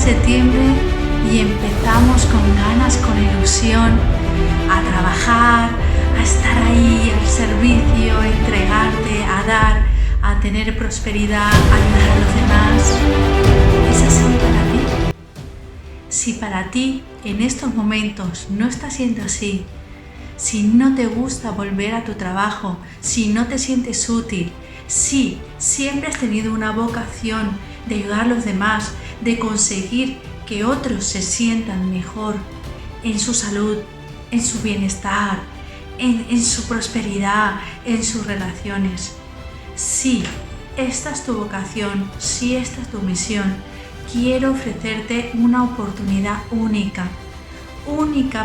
septiembre y empezamos con ganas, con ilusión, a trabajar, a estar ahí al servicio, a entregarte, a dar, a tener prosperidad, a ayudar a los demás. ¿Es así para ti? Si para ti en estos momentos no está siendo así, si no te gusta volver a tu trabajo, si no te sientes útil, si siempre has tenido una vocación de ayudar a los demás, de conseguir que otros se sientan mejor en su salud, en su bienestar, en su prosperidad, en sus relaciones. Si esta es tu vocación, si esta es tu misión, quiero ofrecerte una oportunidad única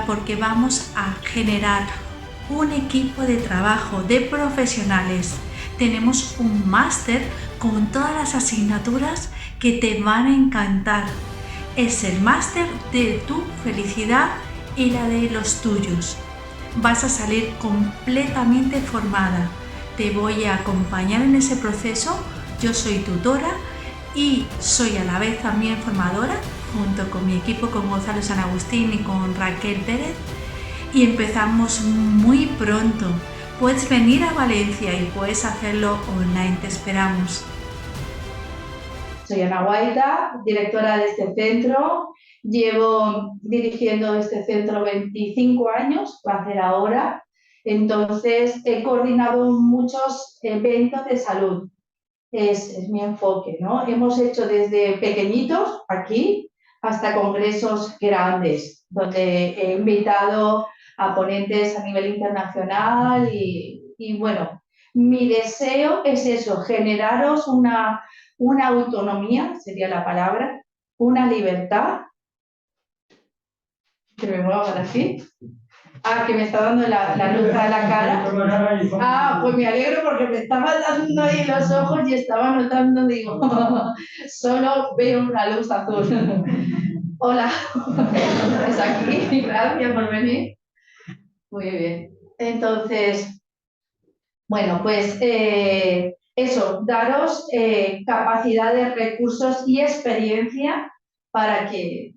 porque vamos a generar un equipo de trabajo de profesionales. Tenemos un máster con todas las asignaturas que te van a encantar. Es el máster de tu felicidad y la de los tuyos. Vas a salir completamente formada. Te voy a acompañar en ese proceso. Yo soy tutora y soy a la vez también formadora, junto con mi equipo, con Gonzalo San Agustín y con Raquel Pérez, y empezamos muy pronto. Puedes venir a Valencia y puedes hacerlo online, te esperamos. Soy Ana Guaita, directora de este centro. Llevo dirigiendo este centro 25 años, va a ser ahora. Entonces, he coordinado muchos eventos de salud. Es mi enfoque, ¿no? Hemos hecho desde pequeñitos, aquí, hasta congresos grandes, donde he invitado a ponentes a nivel internacional y bueno, mi deseo es eso, generaros una autonomía, sería la palabra, una libertad, que me muevo ahora así. Que me está dando la luz a la cara. Pues me alegro porque me estaba dando ahí los ojos y estaba notando, digo, solo veo una luz azul. Hola, ¿es aquí? Gracias por venir. Muy bien. Entonces, bueno, pues eso, daros capacidades, recursos y experiencia para que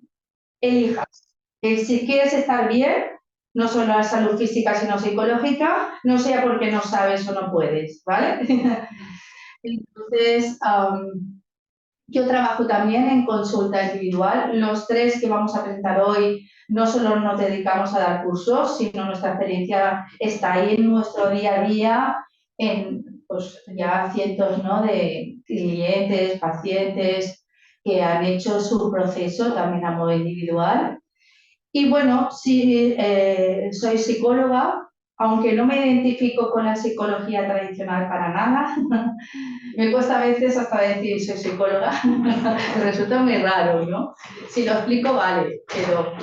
elijas. Si quieres estar bien, no solo la salud física, sino psicológica, no sea porque no sabes o no puedes, ¿vale? Entonces, yo trabajo también en consulta individual. Los tres que vamos a presentar hoy no solo nos dedicamos a dar cursos, sino nuestra experiencia está ahí en nuestro día a día, en pues, ya cientos, ¿no?, de clientes, pacientes que han hecho su proceso también a modo individual. Y bueno, sí, soy psicóloga, aunque no me identifico con la psicología tradicional para nada. Me cuesta a veces hasta decir soy psicóloga, resulta muy raro, ¿no? Si lo explico, vale, pero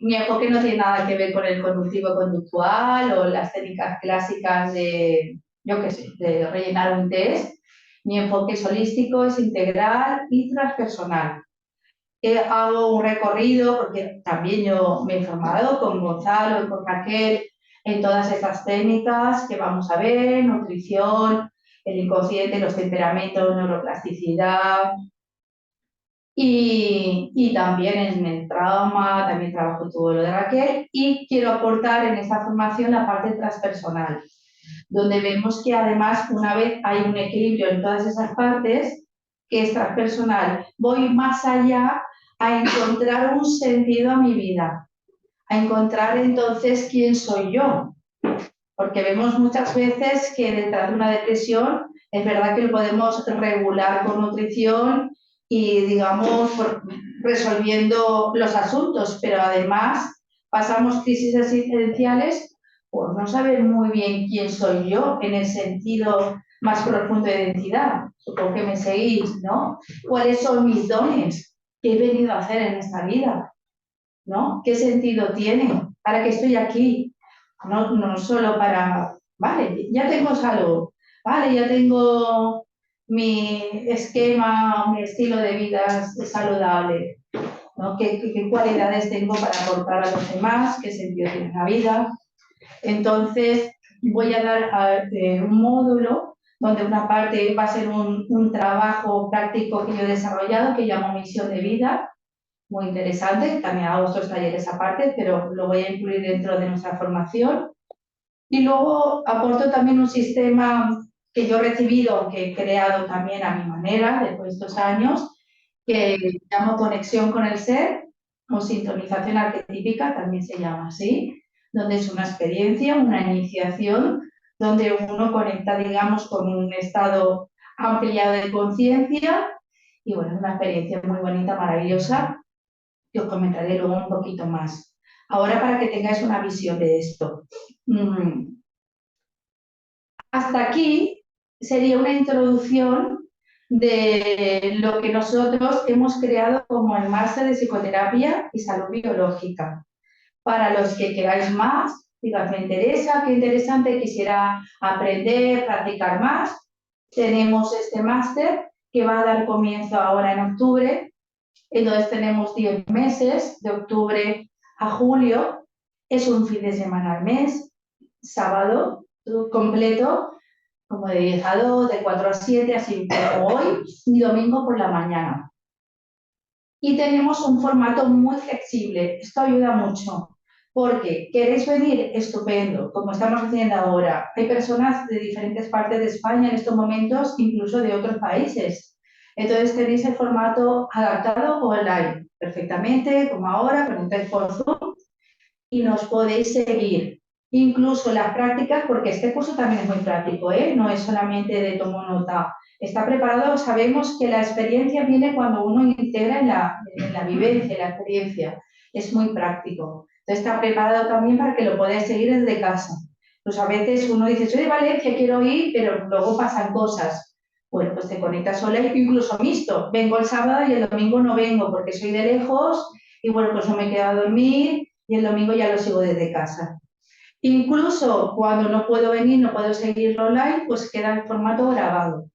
mi enfoque no tiene nada que ver con el conductivo-conductual o las técnicas clásicas de, yo qué sé, de rellenar un test. Mi enfoque es holístico, es integral y transpersonal. Hago un recorrido, porque también yo me he formado con Gonzalo y con Raquel en todas estas técnicas que vamos a ver, nutrición, el inconsciente, los temperamentos, neuroplasticidad y también en el trauma, también trabajo todo lo de Raquel y quiero aportar en esta formación la parte transpersonal, donde vemos que además una vez hay un equilibrio en todas esas partes, que es transpersonal, voy más allá a encontrar un sentido a mi vida, a encontrar entonces quién soy yo. Porque vemos muchas veces que detrás de una depresión es verdad que lo podemos regular con nutrición y, digamos, resolviendo los asuntos, pero además pasamos crisis existenciales por no saber muy bien quién soy yo en el sentido más profundo de identidad. Supongo que me seguís, ¿no? ¿Cuáles son mis dones? ¿Qué he venido a hacer en esta vida? ¿No? ¿Qué sentido tiene? ¿Para qué estoy aquí? No solo para, vale, ya tengo salud, vale, ya tengo mi esquema, mi estilo de vida saludable, ¿no? ¿Qué cualidades tengo para aportar a los demás? ¿Qué sentido tiene la vida? Entonces, voy a dar un módulo donde una parte va a ser un trabajo práctico que yo he desarrollado que llamo misión de vida, muy interesante. También hago estos talleres aparte, pero lo voy a incluir dentro de nuestra formación. Y luego aporto también un sistema que yo he recibido, que he creado también a mi manera después de estos años, que llamo conexión con el ser o sintonización arquetípica, también se llama así, donde es una experiencia, una iniciación, donde uno conecta, digamos, con un estado ampliado de conciencia y bueno, es una experiencia muy bonita, maravillosa, que os comentaré luego un poquito más. Ahora para que tengáis una visión de esto. Hasta aquí sería una introducción de lo que nosotros hemos creado como el máster de psicoterapia y salud biológica. Para los que queráis más, digas, me interesa, qué interesante, quisiera aprender, practicar más, tenemos este máster que va a dar comienzo ahora en octubre. Entonces tenemos 10 meses, de octubre a julio, es un fin de semana al mes, sábado completo, como de 10 a 2, de 4 a 7, así como hoy, y domingo por la mañana. Y tenemos un formato muy flexible, esto ayuda mucho, porque queréis venir, estupendo, como estamos haciendo ahora. Hay personas de diferentes partes de España en estos momentos, incluso de otros países. Entonces tenéis el formato adaptado online, perfectamente, como ahora, conectáis por Zoom y nos podéis seguir. Incluso las prácticas, porque este curso también es muy práctico, ¿eh? No es solamente de tomo nota. Está preparado, sabemos que la experiencia viene cuando uno integra en la vivencia, en la experiencia. Es muy práctico. Entonces está preparado también para que lo podáis seguir desde casa. Pues a veces uno dice, soy de Valencia, quiero ir, pero luego pasan cosas. Bueno, pues te conectas sola, incluso mixto. Vengo el sábado y el domingo no vengo porque soy de lejos y bueno, pues no me quedo a dormir y el domingo ya lo sigo desde casa. Incluso cuando no puedo venir, no puedo seguirlo online, pues queda en formato grabado.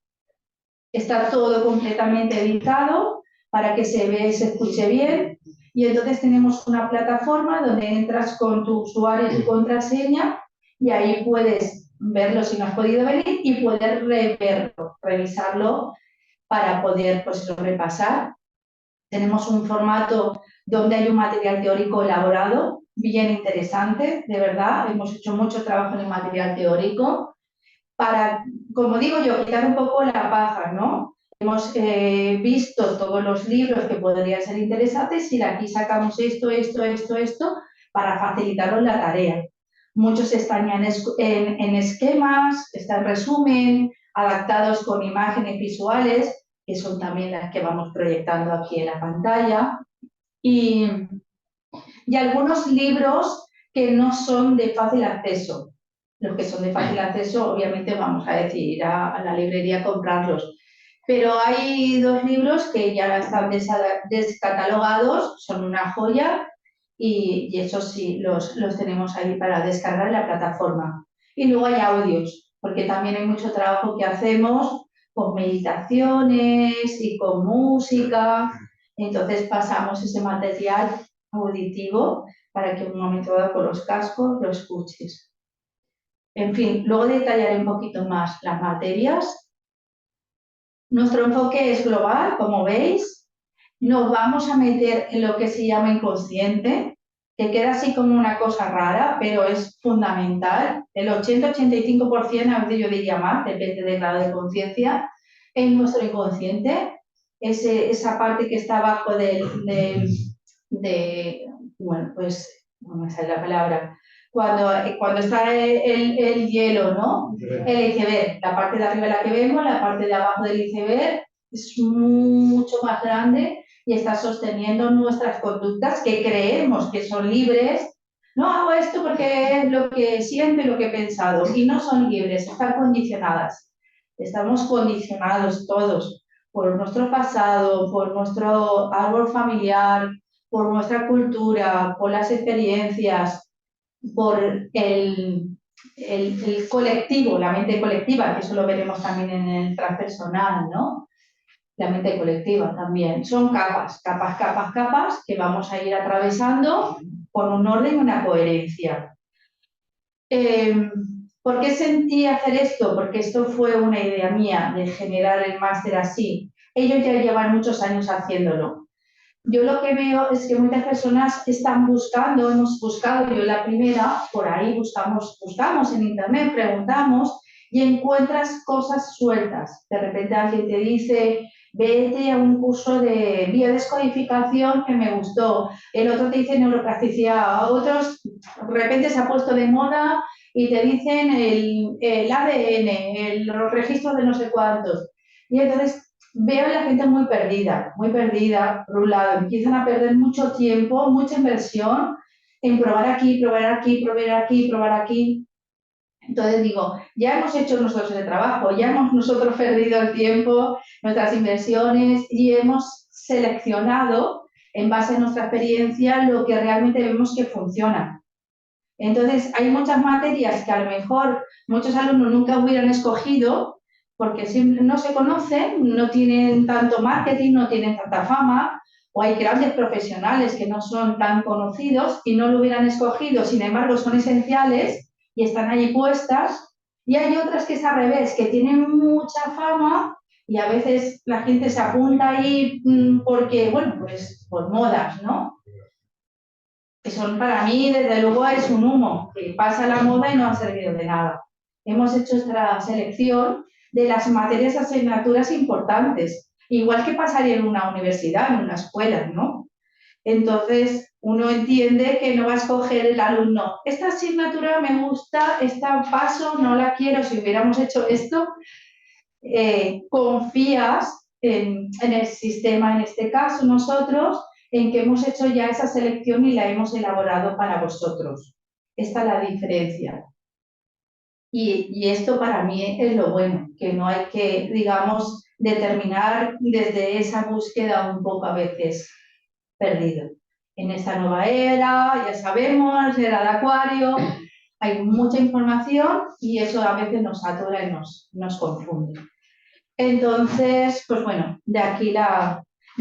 Está todo completamente editado para que se vea y se escuche bien. Y entonces tenemos una plataforma donde entras con tu usuario y tu contraseña y ahí puedes verlo si no has podido venir y poder reverlo, revisarlo para poder pues, repasar. Tenemos un formato donde hay un material teórico elaborado, bien interesante, de verdad. Hemos hecho mucho trabajo en el material teórico para, como digo yo, quitar un poco la paja, ¿no? Hemos visto todos los libros que podrían ser interesantes y de aquí sacamos esto, para facilitaros la tarea. Muchos están en esquemas, está en resumen, adaptados con imágenes visuales, que son también las que vamos proyectando aquí en la pantalla. Y algunos libros que no son de fácil acceso. Los que son de fácil acceso, obviamente vamos a decir a la librería a comprarlos. Pero hay 2 libros que ya están descatalogados, son una joya y esos sí los tenemos ahí para descargar en la plataforma. Y luego hay audios, porque también hay mucho trabajo que hacemos con meditaciones y con música. Entonces pasamos ese material auditivo para que en un momento dado con los cascos lo escuches. En fin, luego detallaré un poquito más las materias. Nuestro enfoque es global, como veis. Nos vamos a meter en lo que se llama inconsciente, que queda así como una cosa rara, pero es fundamental. El 80-85%, a veces yo diría más, depende del grado de conciencia, es nuestro inconsciente. Esa parte que está abajo bueno, pues, no me sale la palabra, cuando está el hielo, ¿no? El iceberg, la parte de arriba la que vemos, la parte de abajo del iceberg es mucho más grande y está sosteniendo nuestras conductas que creemos que son libres. No hago esto porque es lo que siento y lo que he pensado, y no son libres, están condicionadas. Estamos condicionados todos por nuestro pasado, por nuestro árbol familiar, por nuestra cultura, por las experiencias, por el colectivo, la mente colectiva, que eso lo veremos también en el transpersonal, ¿no? La mente colectiva también. Son capas, capas, capas, capas que vamos a ir atravesando con un orden y una coherencia. ¿Por qué sentí hacer esto? Porque esto fue una idea mía de generar el máster así. Ellos ya llevan muchos años haciéndolo. yo lo que veo es que muchas personas están buscando, hemos buscado, yo la primera, por ahí buscamos en internet, preguntamos y encuentras cosas sueltas. De repente alguien te dice, vete a un curso de biodescodificación que me gustó, el otro te dice neuroplasticidad, otros de repente se ha puesto de moda y te dicen el ADN, los registros de no sé cuántos. Y entonces veo a la gente muy perdida, por un lado, empiezan a perder mucho tiempo, mucha inversión en probar aquí, probar aquí, probar aquí, probar aquí. Entonces digo, ya hemos hecho nosotros el trabajo, ya hemos nosotros perdido el tiempo, nuestras inversiones y hemos seleccionado en base a nuestra experiencia lo que realmente vemos que funciona. Entonces, hay muchas materias que a lo mejor muchos alumnos nunca hubieran escogido porque no se conocen, no tienen tanto marketing, no tienen tanta fama, o hay grandes profesionales que no son tan conocidos y no lo hubieran escogido, sin embargo, son esenciales y están allí puestas. Y hay otras que es al revés, que tienen mucha fama y a veces la gente se apunta ahí porque, bueno, pues por modas, ¿no? Que son para mí, desde luego, es un humo, que pasa la moda y no ha servido de nada. Hemos hecho esta selección de las materias asignaturas importantes, igual que pasaría en una universidad, en una escuela, ¿no? Entonces, uno entiende que no va a escoger el alumno, esta asignatura me gusta, esta paso, no la quiero, si hubiéramos hecho esto, confías en el sistema, en este caso nosotros, en que hemos hecho ya esa selección y la hemos elaborado para vosotros. Esta es la diferencia. Y esto para mí es lo bueno, que no hay que, digamos, determinar desde esa búsqueda un poco a veces perdido. En esta nueva era, ya sabemos, era de Acuario, hay mucha información y eso a veces nos satura y nos confunde. Entonces, pues bueno, de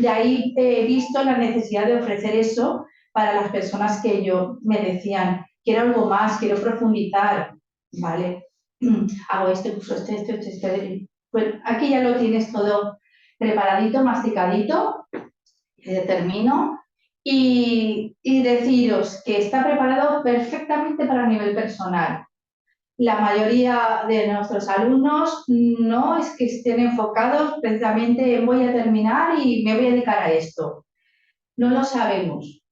ahí he visto la necesidad de ofrecer eso para las personas que me decían, quiero algo más, quiero profundizar, ¿vale? Hago esto, esto. Pues aquí ya lo tienes todo preparadito, masticadito, termino. Y deciros que está preparado perfectamente para nivel personal. La mayoría de nuestros alumnos no es que estén enfocados precisamente en voy a terminar y me voy a dedicar a esto. No lo sabemos.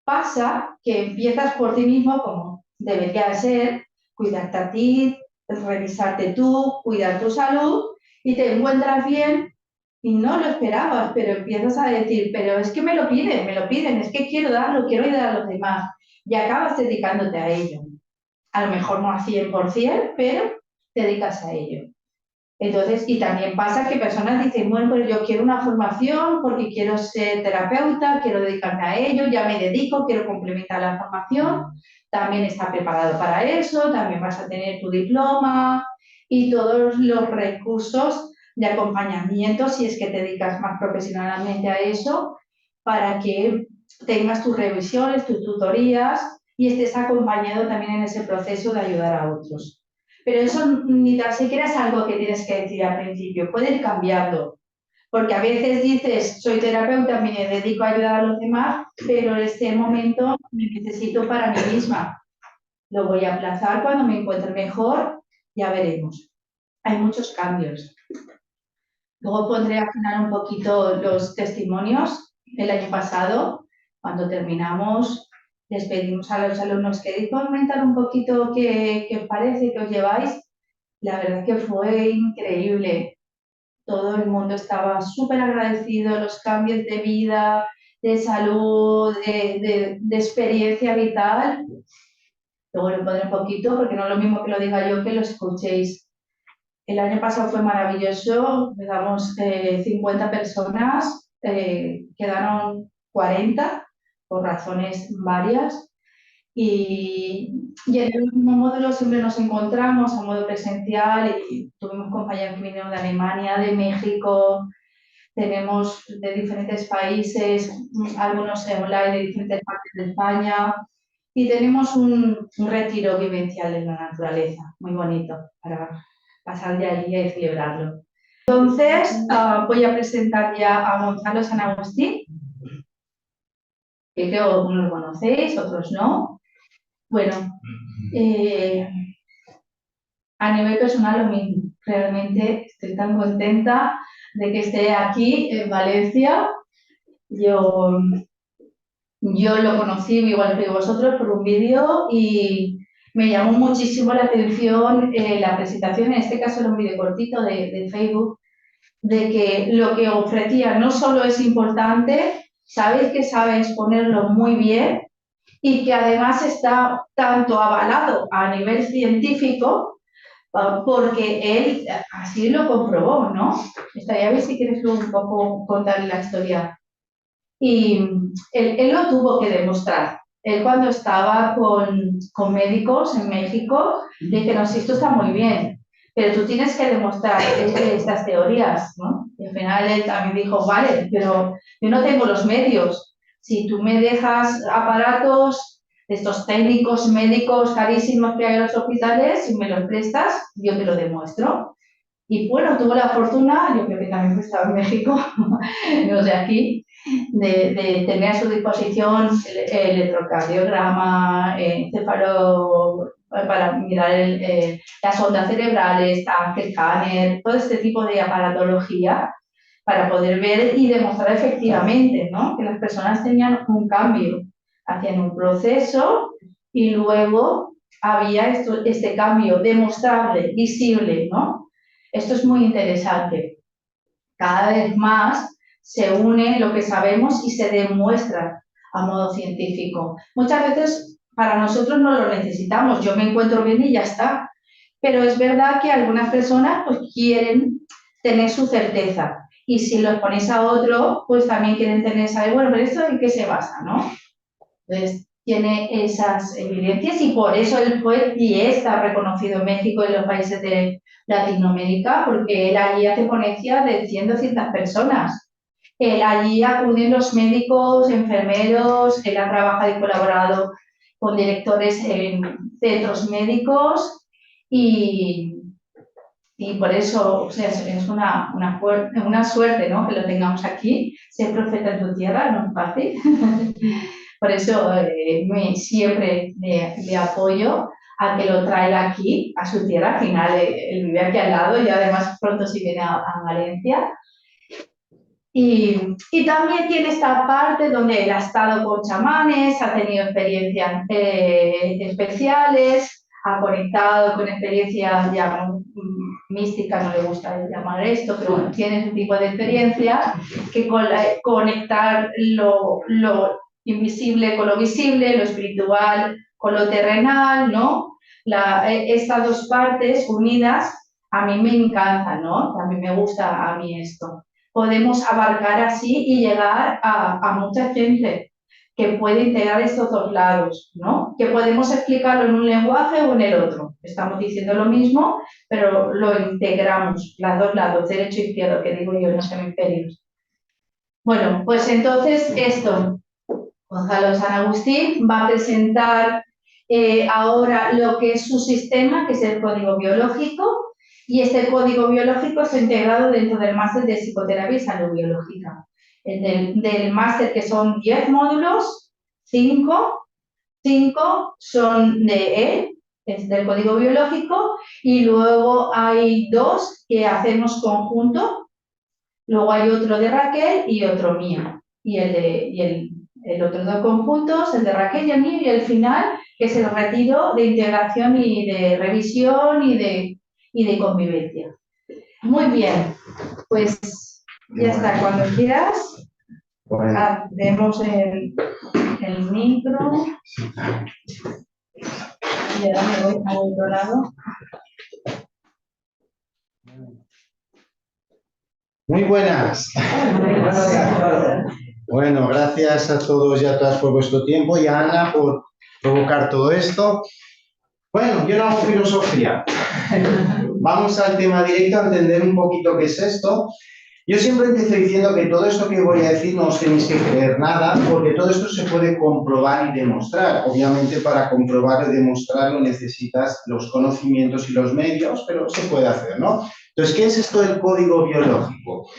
Pasa que empiezas por ti mismo, como debería ser, cuidarte a ti, revisarte tú, cuidar tu salud y te encuentras bien y no lo esperabas, pero empiezas a decir, pero es que me lo piden, es que quiero darlo, quiero ayudar a los demás y acabas dedicándote a ello. A lo mejor no al 100%, pero te dedicas a ello. Entonces, y también pasa que personas dicen, bueno, pero yo quiero una formación porque quiero ser terapeuta, quiero dedicarme a ello, ya me dedico, quiero complementar la formación, también está preparado para eso, también vas a tener tu diploma y todos los recursos de acompañamiento si es que te dedicas más profesionalmente a eso, para que tengas tus revisiones, tus tutorías y estés acompañado también en ese proceso de ayudar a otros. Pero eso ni tan siquiera es algo que tienes que decir al principio, puede ir cambiando. Porque a veces dices, soy terapeuta, me dedico a ayudar a los demás, pero en este momento me necesito para mí misma. Lo voy a aplazar cuando me encuentre mejor, ya veremos. Hay muchos cambios. Luego pondré al final un poquito los testimonios. El año pasado, cuando terminamos, les pedimos a los alumnos que comentar un poquito qué os parece, qué os lleváis. La verdad que fue increíble. Todo el mundo estaba súper agradecido, los cambios de vida, de salud, de experiencia vital. Luego lo pondré un poquito porque no es lo mismo que lo diga yo que lo escuchéis. El año pasado fue maravilloso, quedamos 50 personas, quedaron 40 por razones varias y en el mismo módulo siempre nos encontramos a modo presencial y tuvimos compañeros que vinieron de Alemania, de México, tenemos de diferentes países, algunos online de diferentes partes de España y tenemos un retiro vivencial en la naturaleza, muy bonito para pasar de allí y celebrarlo. Entonces, voy a presentar ya a Gonzalo San Agustín. que creo que algunos lo conocéis, otros no. Bueno, a nivel personal lo mismo. Realmente estoy tan contenta de que esté aquí en Valencia. Yo lo conocí, igual que vosotros, por un vídeo y me llamó muchísimo la atención la presentación, en este caso era un vídeo cortito de Facebook, de que lo que ofrecía no solo es importante, sabéis que sabe exponerlo muy bien y que además está tanto avalado a nivel científico, porque él así lo comprobó, ¿no? Estaría bien si quieres luego un poco contar la historia. Y él lo tuvo que demostrar. Él cuando estaba con médicos en México, le dijeron, sí, esto está muy bien, pero tú tienes que demostrar estas teorías, ¿no? Y al final él también dijo, vale, pero yo no tengo los medios. Si tú me dejas aparatos de estos técnicos médicos carísimos que hay en los hospitales, si me los prestas, yo te lo demuestro. Y bueno, tuvo la fortuna, yo creo que también estaba en México, no sé, aquí, de tener a su disposición el electrocardiograma, encéfalo para mirar las ondas cerebrales, tanque, escáner, todo este tipo de aparatología para poder ver y demostrar efectivamente, ¿no?, que las personas tenían un cambio, hacían un proceso y luego había este cambio demostrable, visible, ¿no? Esto es muy interesante. Cada vez más se une lo que sabemos y se demuestra a modo científico. Muchas veces para nosotros no lo necesitamos, yo me encuentro bien y ya está. Pero es verdad que algunas personas pues quieren tener su certeza y si los ponéis a otro, pues también quieren tener, saber, bueno, pero ¿esto en qué se basa, no? Entonces, tiene esas evidencias y por eso él fue y está reconocido en México y en los países de Latinoamérica, porque él allí hace ponencias de 100, 200 personas. Allí acuden los médicos, enfermeros, él ha trabajado y colaborado con directores en centros médicos y por eso, o sea, es una suerte, ¿no?, que lo tengamos aquí. Ser profeta en tu tierra no es fácil. Por eso siempre le apoyo a que lo traiga aquí, a su tierra. Al final, él vive aquí al lado y además pronto sí viene a Valencia. Y también tiene esta parte donde él ha estado con chamanes, ha tenido experiencias especiales, ha conectado con experiencias ya místicas, no le gusta llamar esto, pero bueno, tiene ese tipo de experiencias que conectar lo invisible con lo visible, lo espiritual con lo terrenal, ¿no? Estas dos partes unidas a mí me encantan, ¿no? A mí me gusta a mí esto. Podemos abarcar así y llegar a mucha gente que puede integrar estos dos lados, ¿no? Que podemos explicarlo en un lenguaje o en el otro. Estamos diciendo lo mismo, pero lo integramos, los dos lados, derecho e izquierdo, que digo yo en los hemisferios. Bueno, pues entonces esto, Gonzalo San Agustín va a presentar ahora lo que es su sistema, que es el código biológico, y este código biológico está integrado dentro del máster de psicoterapia y salud biológica. Del máster, que son 10 módulos, 5 son de él, es del código biológico, y luego hay 2 que hacemos conjunto, luego hay otro de Raquel y otro mío, y el otro 2 conjuntos, el de Raquel y el mío, y el final, que es el retiro de integración y de revisión y de convivencia. Muy bien, pues ya está, cuando quieras. Bueno. Vemos el micro. Y ahora me voy al otro lado. Muy buenas. Bueno, gracias a todos y a todas por vuestro tiempo y a Ana por provocar todo esto. Bueno, yo no hago filosofía. Vamos al tema directo a entender un poquito qué es esto. Yo siempre empiezo diciendo que todo esto que voy a decir no os tenéis que creer nada, porque todo esto se puede comprobar y demostrar. Obviamente, para comprobar y demostrarlo necesitas los conocimientos y los medios, pero se puede hacer, ¿no? Entonces, ¿qué es esto del código biológico?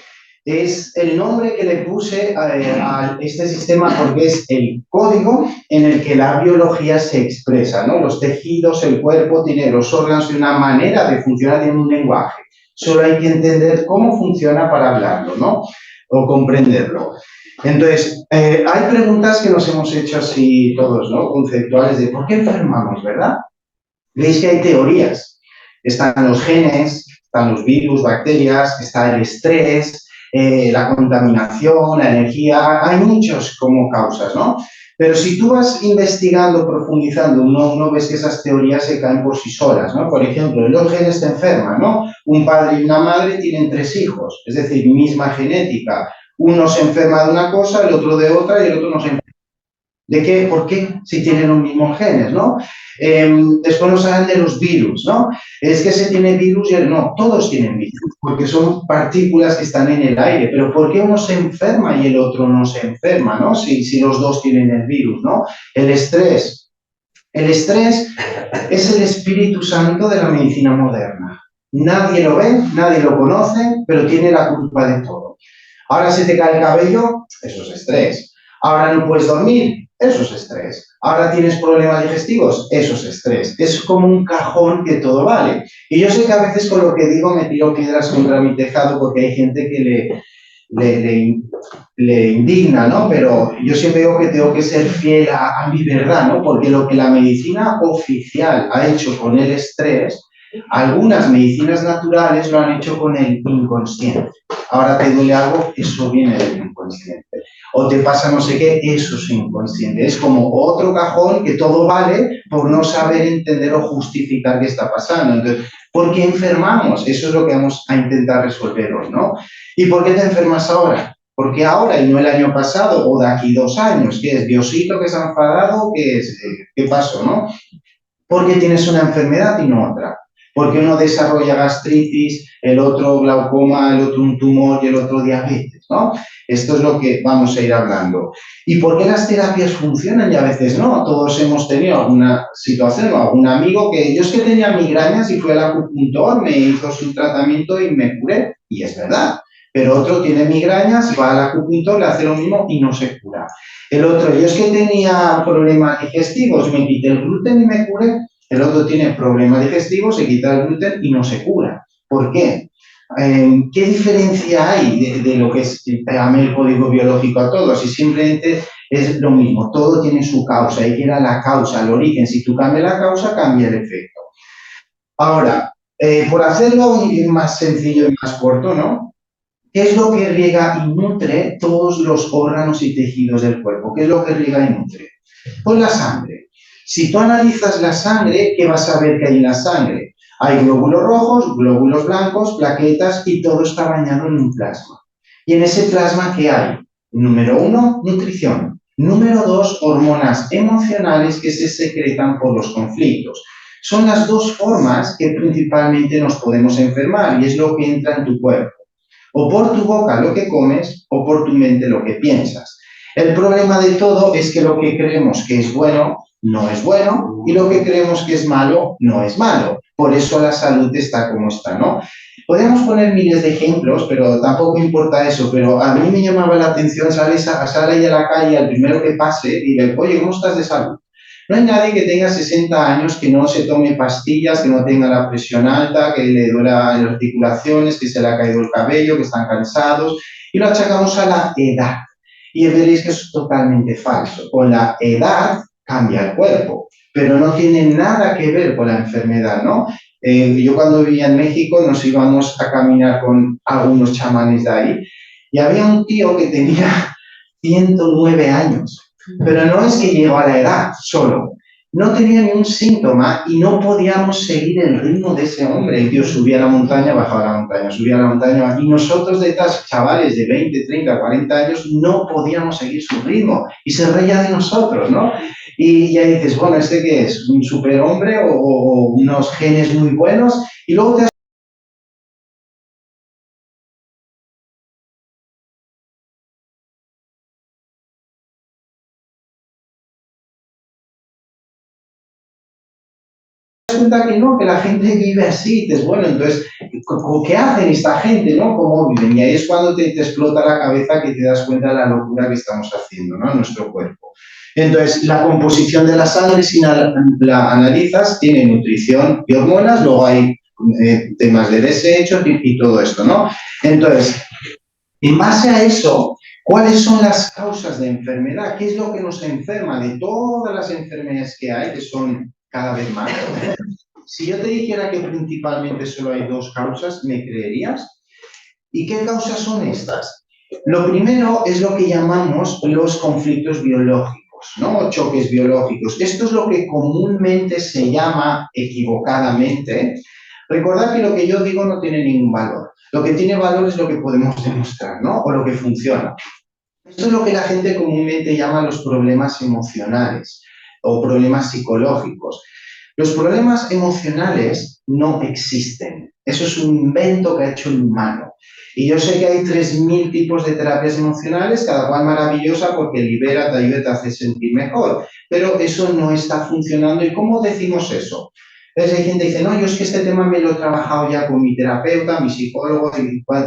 es el nombre que le puse a este sistema porque es el código en el que la biología se expresa, ¿no? Los tejidos, el cuerpo, tiene los órganos, de una manera de funcionar, tiene un lenguaje. Solo hay que entender cómo funciona para hablarlo, ¿no? O comprenderlo. Entonces, hay preguntas que nos hemos hecho así todos, ¿no? Conceptuales de ¿por qué enfermamos, verdad? Veis que hay teorías. Están los genes, están los virus, bacterias, está el estrés, la contaminación, la energía, hay muchos como causas, ¿no? Pero si tú vas investigando, profundizando, no ves que esas teorías se caen por sí solas, ¿no? Por ejemplo, los genes te enferman, ¿no? Un padre y una madre tienen 3 hijos, es decir, misma genética. Uno se enferma de una cosa, el otro de otra y el otro no se enferma. ¿De qué? ¿Por qué? Si tienen los mismos genes, ¿no? Después nos hablan de los virus, ¿no? Es que se tiene virus y no, todos tienen virus, porque son partículas que están en el aire, pero ¿por qué uno se enferma y el otro no se enferma, ¿no? Si los dos tienen el virus, ¿no? El estrés. El estrés es el Espíritu Santo de la medicina moderna. Nadie lo ve, nadie lo conoce, pero tiene la culpa de todo. Ahora se te cae el cabello, eso es estrés. Ahora no puedes dormir, eso es estrés. Ahora tienes problemas digestivos, eso es estrés. Es como un cajón que todo vale. Y yo sé que a veces con lo que digo me tiro piedras contra mi tejado porque hay gente que le indigna, ¿no? Pero yo siempre digo que tengo que ser fiel a mi verdad, ¿no? Porque lo que la medicina oficial ha hecho con el estrés, algunas medicinas naturales lo han hecho con el inconsciente. Ahora te duele algo, eso viene del inconsciente. O te pasa no sé qué, eso es inconsciente. Es como otro cajón que todo vale por no saber entender o justificar qué está pasando. Entonces, ¿por qué enfermamos? Eso es lo que vamos a intentar resolver hoy, ¿no? ¿Y por qué te enfermas ahora? ¿Por qué ahora y no el año pasado o de aquí 2 años? ¿Qué es? ¿Diosito que se ha enfadado? ¿Qué es? ¿Qué pasó, no? Porque tienes una enfermedad y no otra. Porque uno desarrolla gastritis, el otro glaucoma, el otro un tumor y el otro diabetes, ¿no? Esto es lo que vamos a ir hablando. ¿Y por qué las terapias funcionan y a veces no? Todos hemos tenido alguna situación o algún amigo que yo es que tenía migrañas y fui al acupuntor, me hizo su tratamiento y me curé. Y es verdad. Pero otro tiene migrañas, va al acupuntor, le hace lo mismo y no se cura. El otro, yo es que tenía problemas digestivos, me quité el gluten y me curé. El otro tiene problemas digestivos, se quita el gluten y no se cura. ¿Por qué? ¿Qué diferencia hay de lo que es el código biológico a todos? Y simplemente es lo mismo, todo tiene su causa, hay que ir a la causa, al origen. Si tú cambias la causa, cambia el efecto. Ahora, por hacerlo más sencillo y más corto, ¿no? ¿Qué es lo que riega y nutre todos los órganos y tejidos del cuerpo? ¿Qué es lo que riega y nutre? Pues la sangre. Si tú analizas la sangre, ¿qué vas a ver que hay en la sangre? Hay glóbulos rojos, glóbulos blancos, plaquetas y todo está bañado en un plasma. Y en ese plasma, ¿qué hay? Número 1, nutrición. Número 2, hormonas emocionales que se secretan por los conflictos. Son las 2 formas que principalmente nos podemos enfermar y es lo que entra en tu cuerpo. O por tu boca lo que comes o por tu mente lo que piensas. El problema de todo es que lo que creemos que es bueno no es bueno y lo que creemos que es malo no es malo. Por eso la salud está como está, ¿no? Podemos poner miles de ejemplos, pero tampoco importa eso. Pero a mí me llamaba la atención, sale ahí a la calle al primero que pase y le, oye, ¿cómo estás de salud? No hay nadie que tenga 60 años que no se tome pastillas, que no tenga la presión alta, que le duela las articulaciones, que se le ha caído el cabello, que están cansados, y lo achacamos a la edad. Y veréis que eso es totalmente falso. Con la edad cambia el cuerpo, pero no tiene nada que ver con la enfermedad, ¿no? Yo cuando vivía en México nos íbamos a caminar con algunos chamanes de ahí y había un tío que tenía 109 años. Pero no es que llegó a la edad solo. No tenía ni un síntoma y no podíamos seguir el ritmo de ese hombre. El tío subía a la montaña, bajaba a la montaña, subía a la montaña. Y nosotros, de estas chavales de 20, 30, 40 años, no podíamos seguir su ritmo. Y se reía de nosotros, ¿no? Y ya dices, bueno, ¿este qué es? ¿Un superhombre o unos genes muy buenos? Y luego te das cuenta que no, que la gente vive así. Dices, bueno, entonces, ¿qué hacen esta gente, no? ¿Cómo viven? Y ahí es cuando te explota la cabeza, que te das cuenta de la locura que estamos haciendo, ¿no? En nuestro cuerpo. Entonces, la composición de la sangre, si la analizas, tiene nutrición y hormonas, luego hay temas de desechos y todo esto, ¿no? Entonces, en base a eso, ¿cuáles son las causas de enfermedad? ¿Qué es lo que nos enferma de todas las enfermedades que hay, que son cada vez más? Si yo te dijera que principalmente solo hay 2 causas, ¿me creerías? ¿Y qué causas son estas? Lo primero es lo que llamamos los conflictos biológicos, ¿no? Choques biológicos. Esto es lo que comúnmente se llama, equivocadamente. Recordad que lo que yo digo no tiene ningún valor. Lo que tiene valor es lo que podemos demostrar, ¿no? O lo que funciona. Esto es lo que la gente comúnmente llama los problemas emocionales o problemas psicológicos. Los problemas emocionales no existen. Eso es un invento que ha hecho el humano. Y yo sé que hay 3000 tipos de terapias emocionales, cada cual maravillosa porque libera, te ayuda y te hace sentir mejor. Pero eso no está funcionando. ¿Y cómo decimos eso? Entonces hay gente que dice, no, yo es que este tema me lo he trabajado ya con mi terapeuta, mi psicólogo,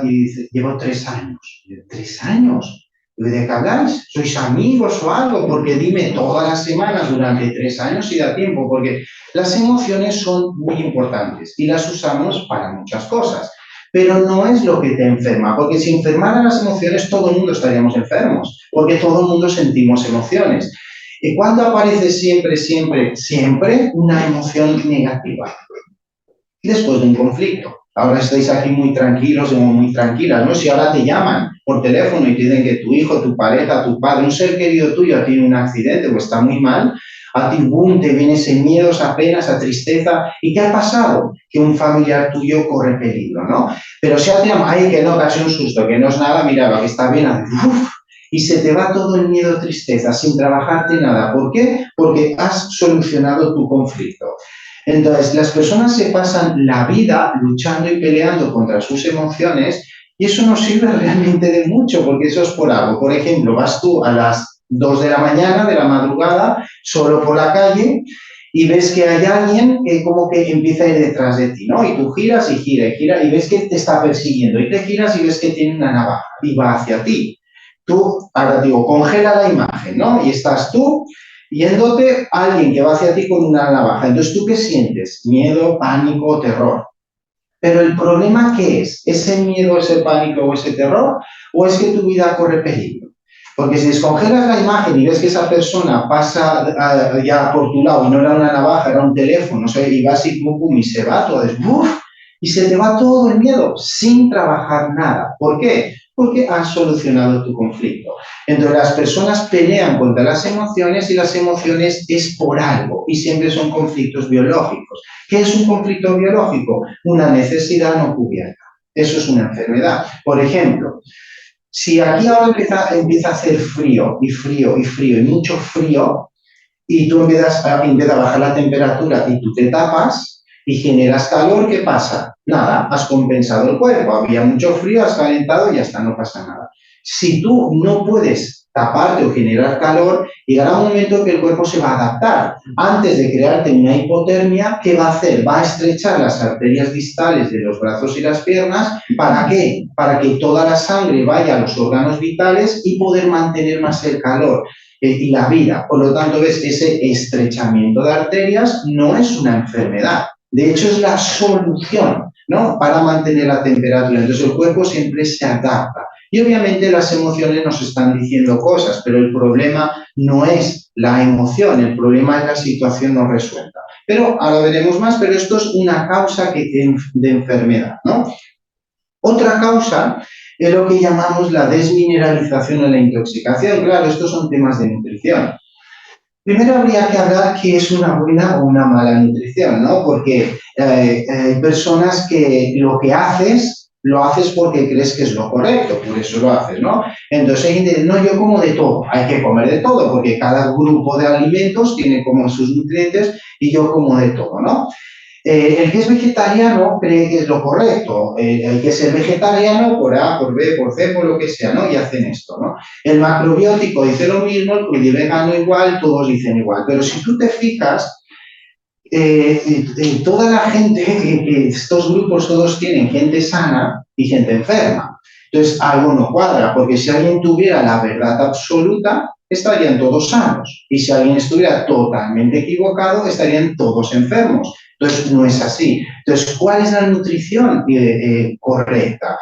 y dice, llevo 3 años. ¿3 años? ¿De qué habláis? ¿Sois amigos o algo? Porque dime todas las semanas durante 3 años si da tiempo, porque las emociones son muy importantes y las usamos para muchas cosas. Pero no es lo que te enferma, porque si enfermaran las emociones, todo el mundo estaríamos enfermos, porque todo el mundo sentimos emociones. ¿Y cuándo aparece siempre una emoción negativa? Después de un conflicto. Ahora estáis aquí muy tranquilos o muy tranquilas, ¿no? Si ahora te llaman por teléfono y te dicen que tu hijo, tu pareja, tu padre, un ser querido tuyo tiene un accidente o está muy mal, a ti, boom, te viene ese miedo, esa pena, esa tristeza. ¿Y qué ha pasado? Que un familiar tuyo corre peligro, ¿no? Pero si te llaman, ay, que no, casi un susto, que no es nada, mira, lo que está bien, uf, y se te va todo el miedo, tristeza, sin trabajarte nada. ¿Por qué? Porque has solucionado tu conflicto. Entonces, las personas se pasan la vida luchando y peleando contra sus emociones y eso no sirve realmente de mucho porque eso es por algo. Por ejemplo, vas tú a las 2 de la mañana, de la madrugada, solo por la calle y ves que hay alguien que como que empieza a ir detrás de ti, ¿no? Y tú giras y gira y ves que te está persiguiendo y te giras y ves que tiene una navaja y va hacia ti. Tú, ahora digo, congela la imagen, ¿no? Y estás tú yéndote a alguien que va hacia ti con una navaja. Entonces, ¿tú qué sientes? Miedo, pánico, terror. Pero el problema, ¿qué es? ¿Ese miedo, ese pánico o ese terror? ¿O es que tu vida corre peligro? Porque si descongelas la imagen y ves que esa persona pasa ya por tu lado y no era una navaja, era un teléfono, o sea, y vas y pum, y se va todo, y se te va todo el miedo sin trabajar nada. ¿Por qué? Porque has solucionado tu conflicto. Entonces las personas pelean contra las emociones y las emociones es por algo y siempre son conflictos biológicos. ¿Qué es un conflicto biológico? Una necesidad no cubierta. Eso es una enfermedad. Por ejemplo, si aquí ahora empieza a hacer frío y mucho frío y tú empiezas a bajar la temperatura y tú te tapas y generas calor, ¿qué pasa? Nada, has compensado el cuerpo, había mucho frío, has calentado y ya está, no pasa nada. Si tú no puedes taparte o generar calor, llegará un momento en que el cuerpo se va a adaptar. Antes de crearte una hipotermia, ¿qué va a hacer? Va a estrechar las arterias distales de los brazos y las piernas. ¿Para qué? Para que toda la sangre vaya a los órganos vitales y poder mantener más el calor y la vida. Por lo tanto, ves, ese estrechamiento de arterias no es una enfermedad. De hecho, es la solución, ¿no? Para mantener la temperatura. Entonces, el cuerpo siempre se adapta. Y obviamente las emociones nos están diciendo cosas, pero el problema no es la emoción, el problema es la situación no resuelta. Pero ahora veremos más, pero esto es una causa de enfermedad, ¿no? Otra causa es lo que llamamos la desmineralización o la intoxicación. Claro, estos son temas de nutrición. Primero habría que hablar qué es una buena o una mala nutrición, ¿no? Porque hay personas que lo que haces, lo haces porque crees que es lo correcto, por eso lo haces, ¿no? Entonces hay gente que dice, no, yo como de todo, hay que comer de todo, porque cada grupo de alimentos tiene como sus nutrientes y yo como de todo, ¿no? El que es vegetariano cree que es lo correcto, el que es vegetariano por A, por B, por C, por lo que sea, ¿no? Y hacen esto, ¿no? El macrobiótico dice lo mismo, el vegano igual, todos dicen igual. Pero si tú te fijas, toda la gente, que estos grupos todos tienen gente sana y gente enferma. Entonces, algo no cuadra, porque si alguien tuviera la verdad absoluta, estarían todos sanos. Y si alguien estuviera totalmente equivocado, estarían todos enfermos. Entonces, no es así. Entonces, ¿cuál es la nutrición correcta?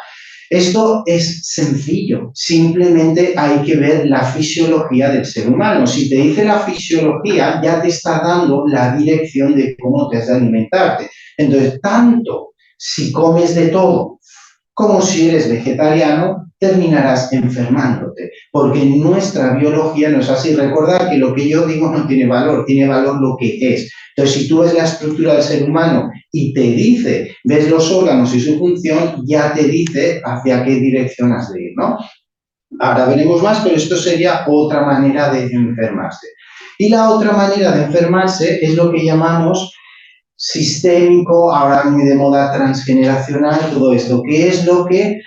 Esto es sencillo, simplemente hay que ver la fisiología del ser humano. Si te dice la fisiología, ya te está dando la dirección de cómo te has de alimentarte. Entonces, tanto si comes de todo como si eres vegetariano, terminarás enfermándote, porque nuestra biología no es así. Recordad que lo que yo digo no tiene valor lo que es. Entonces, si tú ves la estructura del ser humano y te dice, ves los órganos y su función, ya te dice hacia qué dirección has de ir, ¿no? Ahora veremos más, pero esto sería otra manera de enfermarse. Y la otra manera de enfermarse es lo que llamamos sistémico, ahora muy de moda transgeneracional, todo esto, que es lo que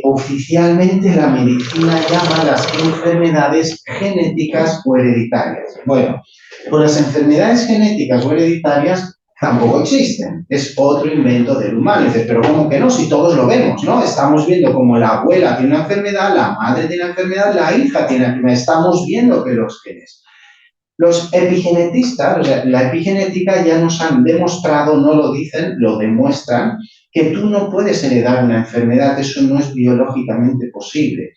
oficialmente la medicina llama las enfermedades genéticas o hereditarias. Bueno, pues las enfermedades genéticas o hereditarias tampoco existen, es otro invento del humano. Dices, pero ¿cómo que no? Si todos lo vemos, ¿no? Estamos viendo como la abuela tiene una enfermedad, la madre tiene una enfermedad, la hija tiene una enfermedad, estamos viendo que los genes. Los epigenetistas, o sea, la epigenética ya nos han demostrado, no lo dicen, lo demuestran, que tú no puedes heredar una enfermedad, eso no es biológicamente posible.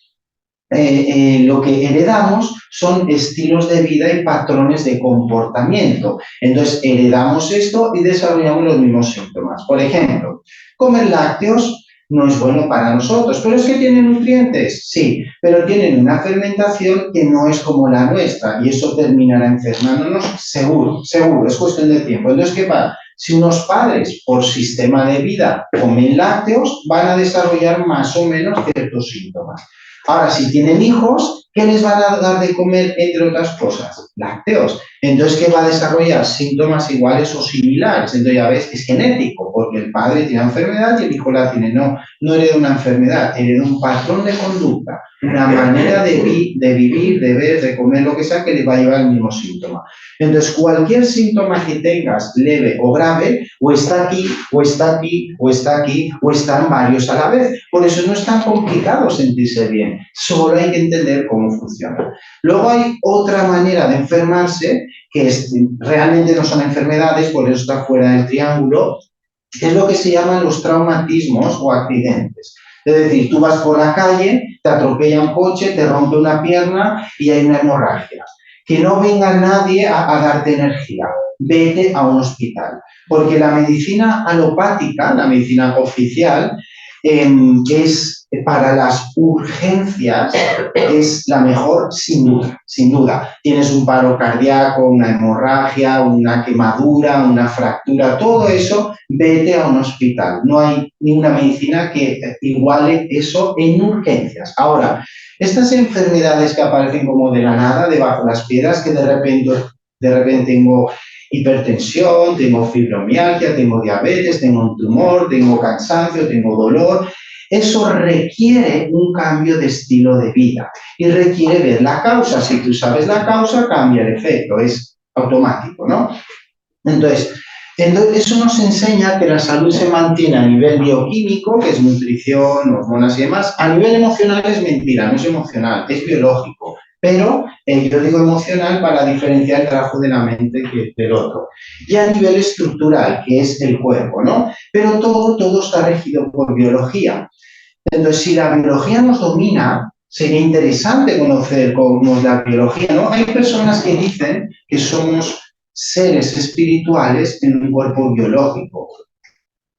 Lo que heredamos son estilos de vida y patrones de comportamiento. Entonces, heredamos esto y desarrollamos los mismos síntomas. Por ejemplo, comer lácteos no es bueno para nosotros, pero es que tienen nutrientes, sí, pero tienen una fermentación que no es como la nuestra y eso terminará enfermándonos seguro, es cuestión de tiempo. Entonces, ¿qué pasa? Si unos padres por sistema de vida comen lácteos, van a desarrollar más o menos ciertos síntomas. Ahora, si tienen hijos, ¿qué les van a dar de comer, entre otras cosas? Lácteos. Entonces, ¿qué va a desarrollar? Síntomas iguales o similares. Entonces, ya ves, es genético, porque el padre tiene enfermedad y el hijo la tiene. No hereda una enfermedad, hereda un patrón de conducta, una manera de vivir, de ver, de comer, lo que sea, que le va a llevar el mismo síntoma. Entonces, cualquier síntoma que tengas, leve o grave, o está aquí, o está aquí, o está aquí, o están varios a la vez. Por eso no es tan complicado sentirse bien. Solo hay que entender cómo funciona. Luego hay otra manera de enfermarse, que realmente no son enfermedades, por eso está fuera del triángulo, que es lo que se llaman los traumatismos o accidentes. Es decir, tú vas por la calle, te atropella un coche, te rompe una pierna y hay una hemorragia. Que no venga nadie a darte energía. Vete a un hospital. Porque la medicina alopática, la medicina oficial, es para las urgencias, es la mejor sin duda. Tienes un paro cardíaco, una hemorragia, una quemadura, una fractura, todo eso, vete a un hospital. No hay ninguna medicina que iguale eso en urgencias. Ahora, estas enfermedades que aparecen como de la nada, debajo de las piedras, que de repente tengo hipertensión, tengo fibromialgia, tengo diabetes, tengo un tumor, tengo cansancio, tengo dolor. Eso requiere un cambio de estilo de vida y requiere ver la causa. Si tú sabes la causa, cambia el efecto, es automático, ¿no? Entonces, eso nos enseña que la salud se mantiene a nivel bioquímico, que es nutrición, hormonas y demás. A nivel emocional es mentira, no es emocional, es biológico. Pero yo digo emocional para diferenciar el trabajo de la mente del otro. Y a nivel estructural, que es el cuerpo, ¿no? Pero todo está regido por biología. Entonces, si la biología nos domina, sería interesante conocer cómo es la biología, ¿no? Hay personas que dicen que somos seres espirituales en un cuerpo biológico.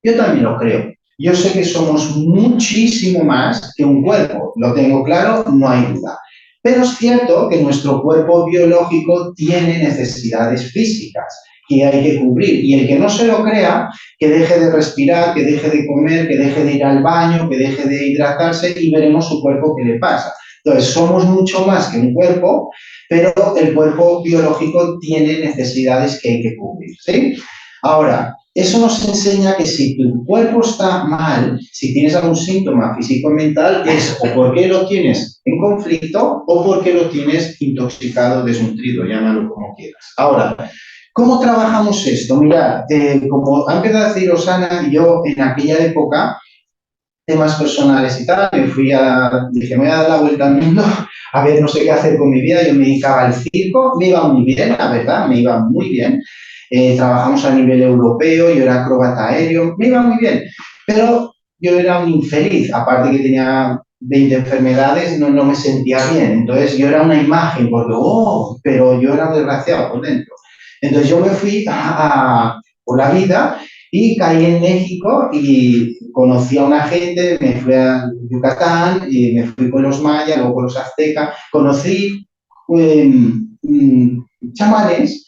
Yo también lo creo. Yo sé que somos muchísimo más que un cuerpo. Lo tengo claro, no hay duda. Pero es cierto que nuestro cuerpo biológico tiene necesidades físicas que hay que cubrir. Y el que no se lo crea, que deje de respirar, que deje de comer, que deje de ir al baño, que deje de hidratarse y veremos su cuerpo qué le pasa. Entonces, somos mucho más que un cuerpo, pero el cuerpo biológico tiene necesidades que hay que cubrir, ¿sí? Ahora, eso nos enseña que si tu cuerpo está mal, si tienes algún síntoma físico-mental, es o porque lo tienes en conflicto o porque lo tienes intoxicado, desnutrido, llámalo como quieras. Ahora, ¿Cómo trabajamos esto? Mirad, como ha empezado a decir Osana, yo en aquella época, temas personales y tal, dije, me voy a dar la vuelta al mundo, a ver, no sé qué hacer con mi vida. Yo me dedicaba al circo, me iba muy bien, la verdad, me iba muy bien. Trabajamos a nivel europeo, yo era acróbata aéreo, me iba muy bien, pero yo era un infeliz, aparte que tenía 20 enfermedades, no me sentía bien. Entonces yo era una imagen, porque, pero yo era un desgraciado por dentro. Entonces yo me fui por la vida y caí en México y conocí a una gente, me fui a Yucatán y me fui con los mayas, luego con los aztecas, conocí chamanes.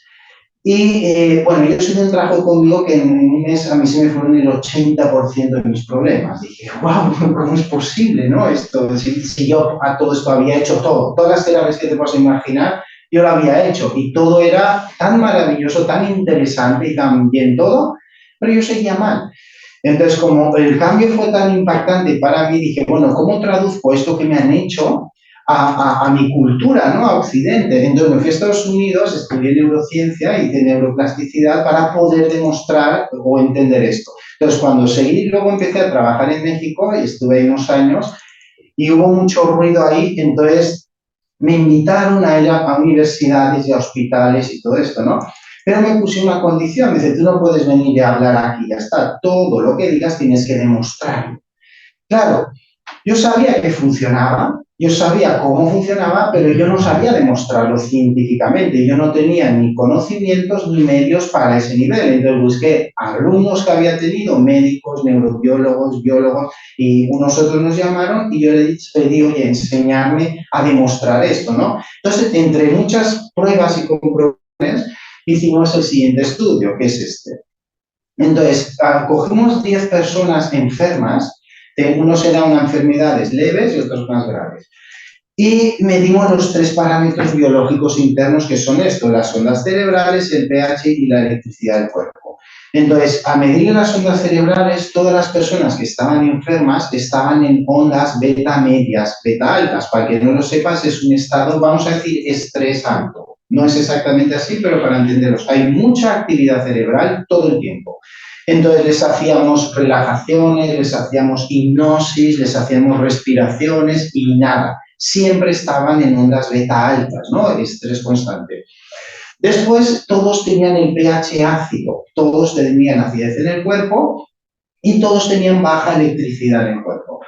Y bueno, ellos hicieron un trabajo conmigo que en un mes a mí se me fueron el 80% de mis problemas. Dije, wow, ¿cómo es posible, no? Esto, si yo a todo esto había hecho todo, todas las terapias que te puedas imaginar, yo lo había hecho y todo era tan maravilloso, tan interesante y tan bien todo, pero yo seguía mal. Entonces, como el cambio fue tan impactante para mí, dije, bueno, ¿cómo traduzco esto que me han hecho a mi cultura, ¿no? A Occidente? Entonces me fui a Estados Unidos, estudié neurociencia y neuroplasticidad para poder demostrar o entender esto. Entonces, cuando seguí, luego empecé a trabajar en México y estuve ahí unos años y hubo mucho ruido ahí, entonces me invitaron a ir a universidades y a hospitales y todo esto, ¿no? Pero me puse una condición, me dice, tú no puedes venir a hablar aquí, ya está, todo lo que digas tienes que demostrarlo. Claro, yo sabía que funcionaba, yo sabía cómo funcionaba, pero yo no sabía demostrarlo científicamente. Yo no tenía ni conocimientos ni medios para ese nivel. Entonces busqué alumnos que había tenido, médicos, neurobiólogos, biólogos, y unos otros nos llamaron y yo les pedí, oye, enseñarme a demostrar esto, ¿no? Entonces, entre muchas pruebas y comprobaciones, hicimos el siguiente estudio, que es este. Entonces, cogimos 10 personas enfermas, unos eran enfermedades leves y otros más graves. Y medimos los 3 parámetros biológicos internos que son estos, las ondas cerebrales, el pH y la electricidad del cuerpo. Entonces, a medir las ondas cerebrales, todas las personas que estaban enfermas estaban en ondas beta medias, beta altas. Para que no lo sepas, es un estado, vamos a decir, estrés alto. No es exactamente así, pero para entenderlos, hay mucha actividad cerebral todo el tiempo. Entonces les hacíamos relajaciones, les hacíamos hipnosis, les hacíamos respiraciones y nada. Siempre estaban en ondas beta altas, ¿no? Estrés constante. Después todos tenían el pH ácido, todos tenían acidez en el cuerpo y todos tenían baja electricidad en el cuerpo.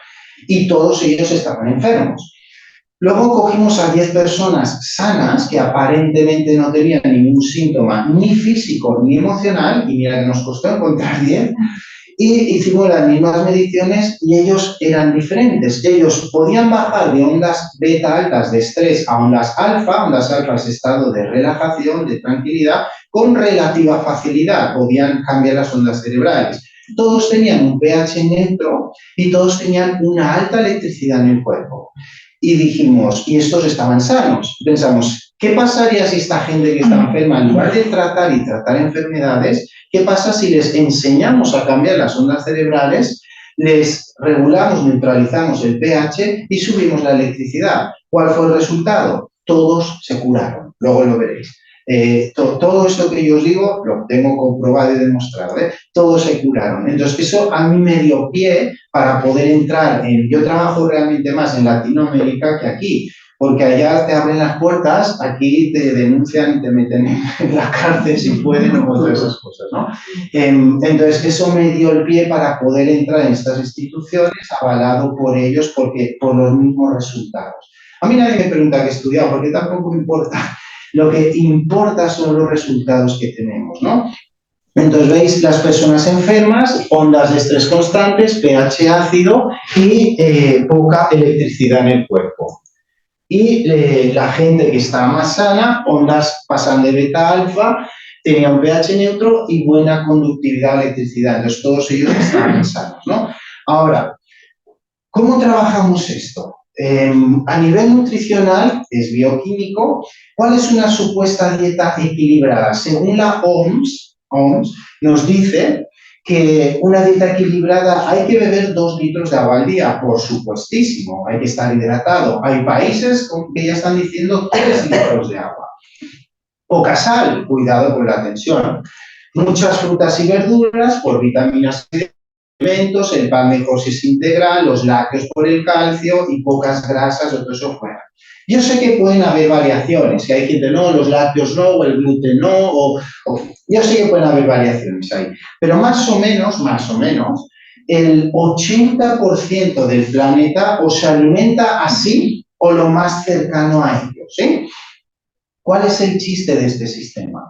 Y todos ellos estaban enfermos. Luego cogimos a 10 personas sanas que aparentemente no tenían ningún síntoma, ni físico ni emocional, y mira que nos costó encontrar 10, y hicimos las mismas mediciones y ellos eran diferentes. Ellos podían bajar de ondas beta altas de estrés a ondas alfa es estado de relajación, de tranquilidad, con relativa facilidad, podían cambiar las ondas cerebrales. Todos tenían un pH neutro y todos tenían una alta electricidad en el cuerpo. Y dijimos, y estos estaban sanos. Pensamos, ¿qué pasaría si esta gente que está enferma, en lugar de tratar y tratar enfermedades, qué pasa si les enseñamos a cambiar las ondas cerebrales, les regulamos, neutralizamos el pH y subimos la electricidad? ¿Cuál fue el resultado? Todos se curaron. Luego lo veréis. Todo esto que yo os digo lo tengo comprobado y demostrado, ¿eh? Todos se curaron. Entonces, eso a mí me dio pie para poder entrar en... Yo trabajo realmente más en Latinoamérica que aquí, porque allá te abren las puertas, aquí te denuncian, te meten en la cárcel si pueden o todas esas cosas, ¿no? Entonces, eso me dio el pie para poder entrar en estas instituciones, avalado por ellos, por los mismos resultados. A mí nadie me pregunta qué he estudiado, porque tampoco me importa. Lo que importa son los resultados que tenemos, ¿no? Entonces, veis las personas enfermas, ondas de estrés constantes, pH ácido y poca electricidad en el cuerpo. Y la gente que está más sana, ondas pasan de beta a alfa, tenía un pH neutro y buena conductividad a electricidad. Entonces, todos ellos estaban sanos, ¿no? Ahora, ¿cómo trabajamos esto? A nivel nutricional, es bioquímico, ¿cuál es una supuesta dieta equilibrada? Según la OMS nos dice que una dieta equilibrada hay que beber 2 litros de agua al día, por supuestísimo, hay que estar hidratado. Hay países que ya están diciendo 3 litros de agua. Poca sal, cuidado con la tensión. Muchas frutas y verduras por vitaminas y alimentos, el pan mejor si es integral, los lácteos por el calcio y pocas grasas o todo eso fuera. Yo sé que pueden haber variaciones, que hay gente no, los lácteos no, o el gluten no, yo sé que pueden haber variaciones ahí, pero más o menos, el 80% del planeta o se alimenta así o lo más cercano a ello, ¿sí? ¿Cuál es el chiste de este sistema?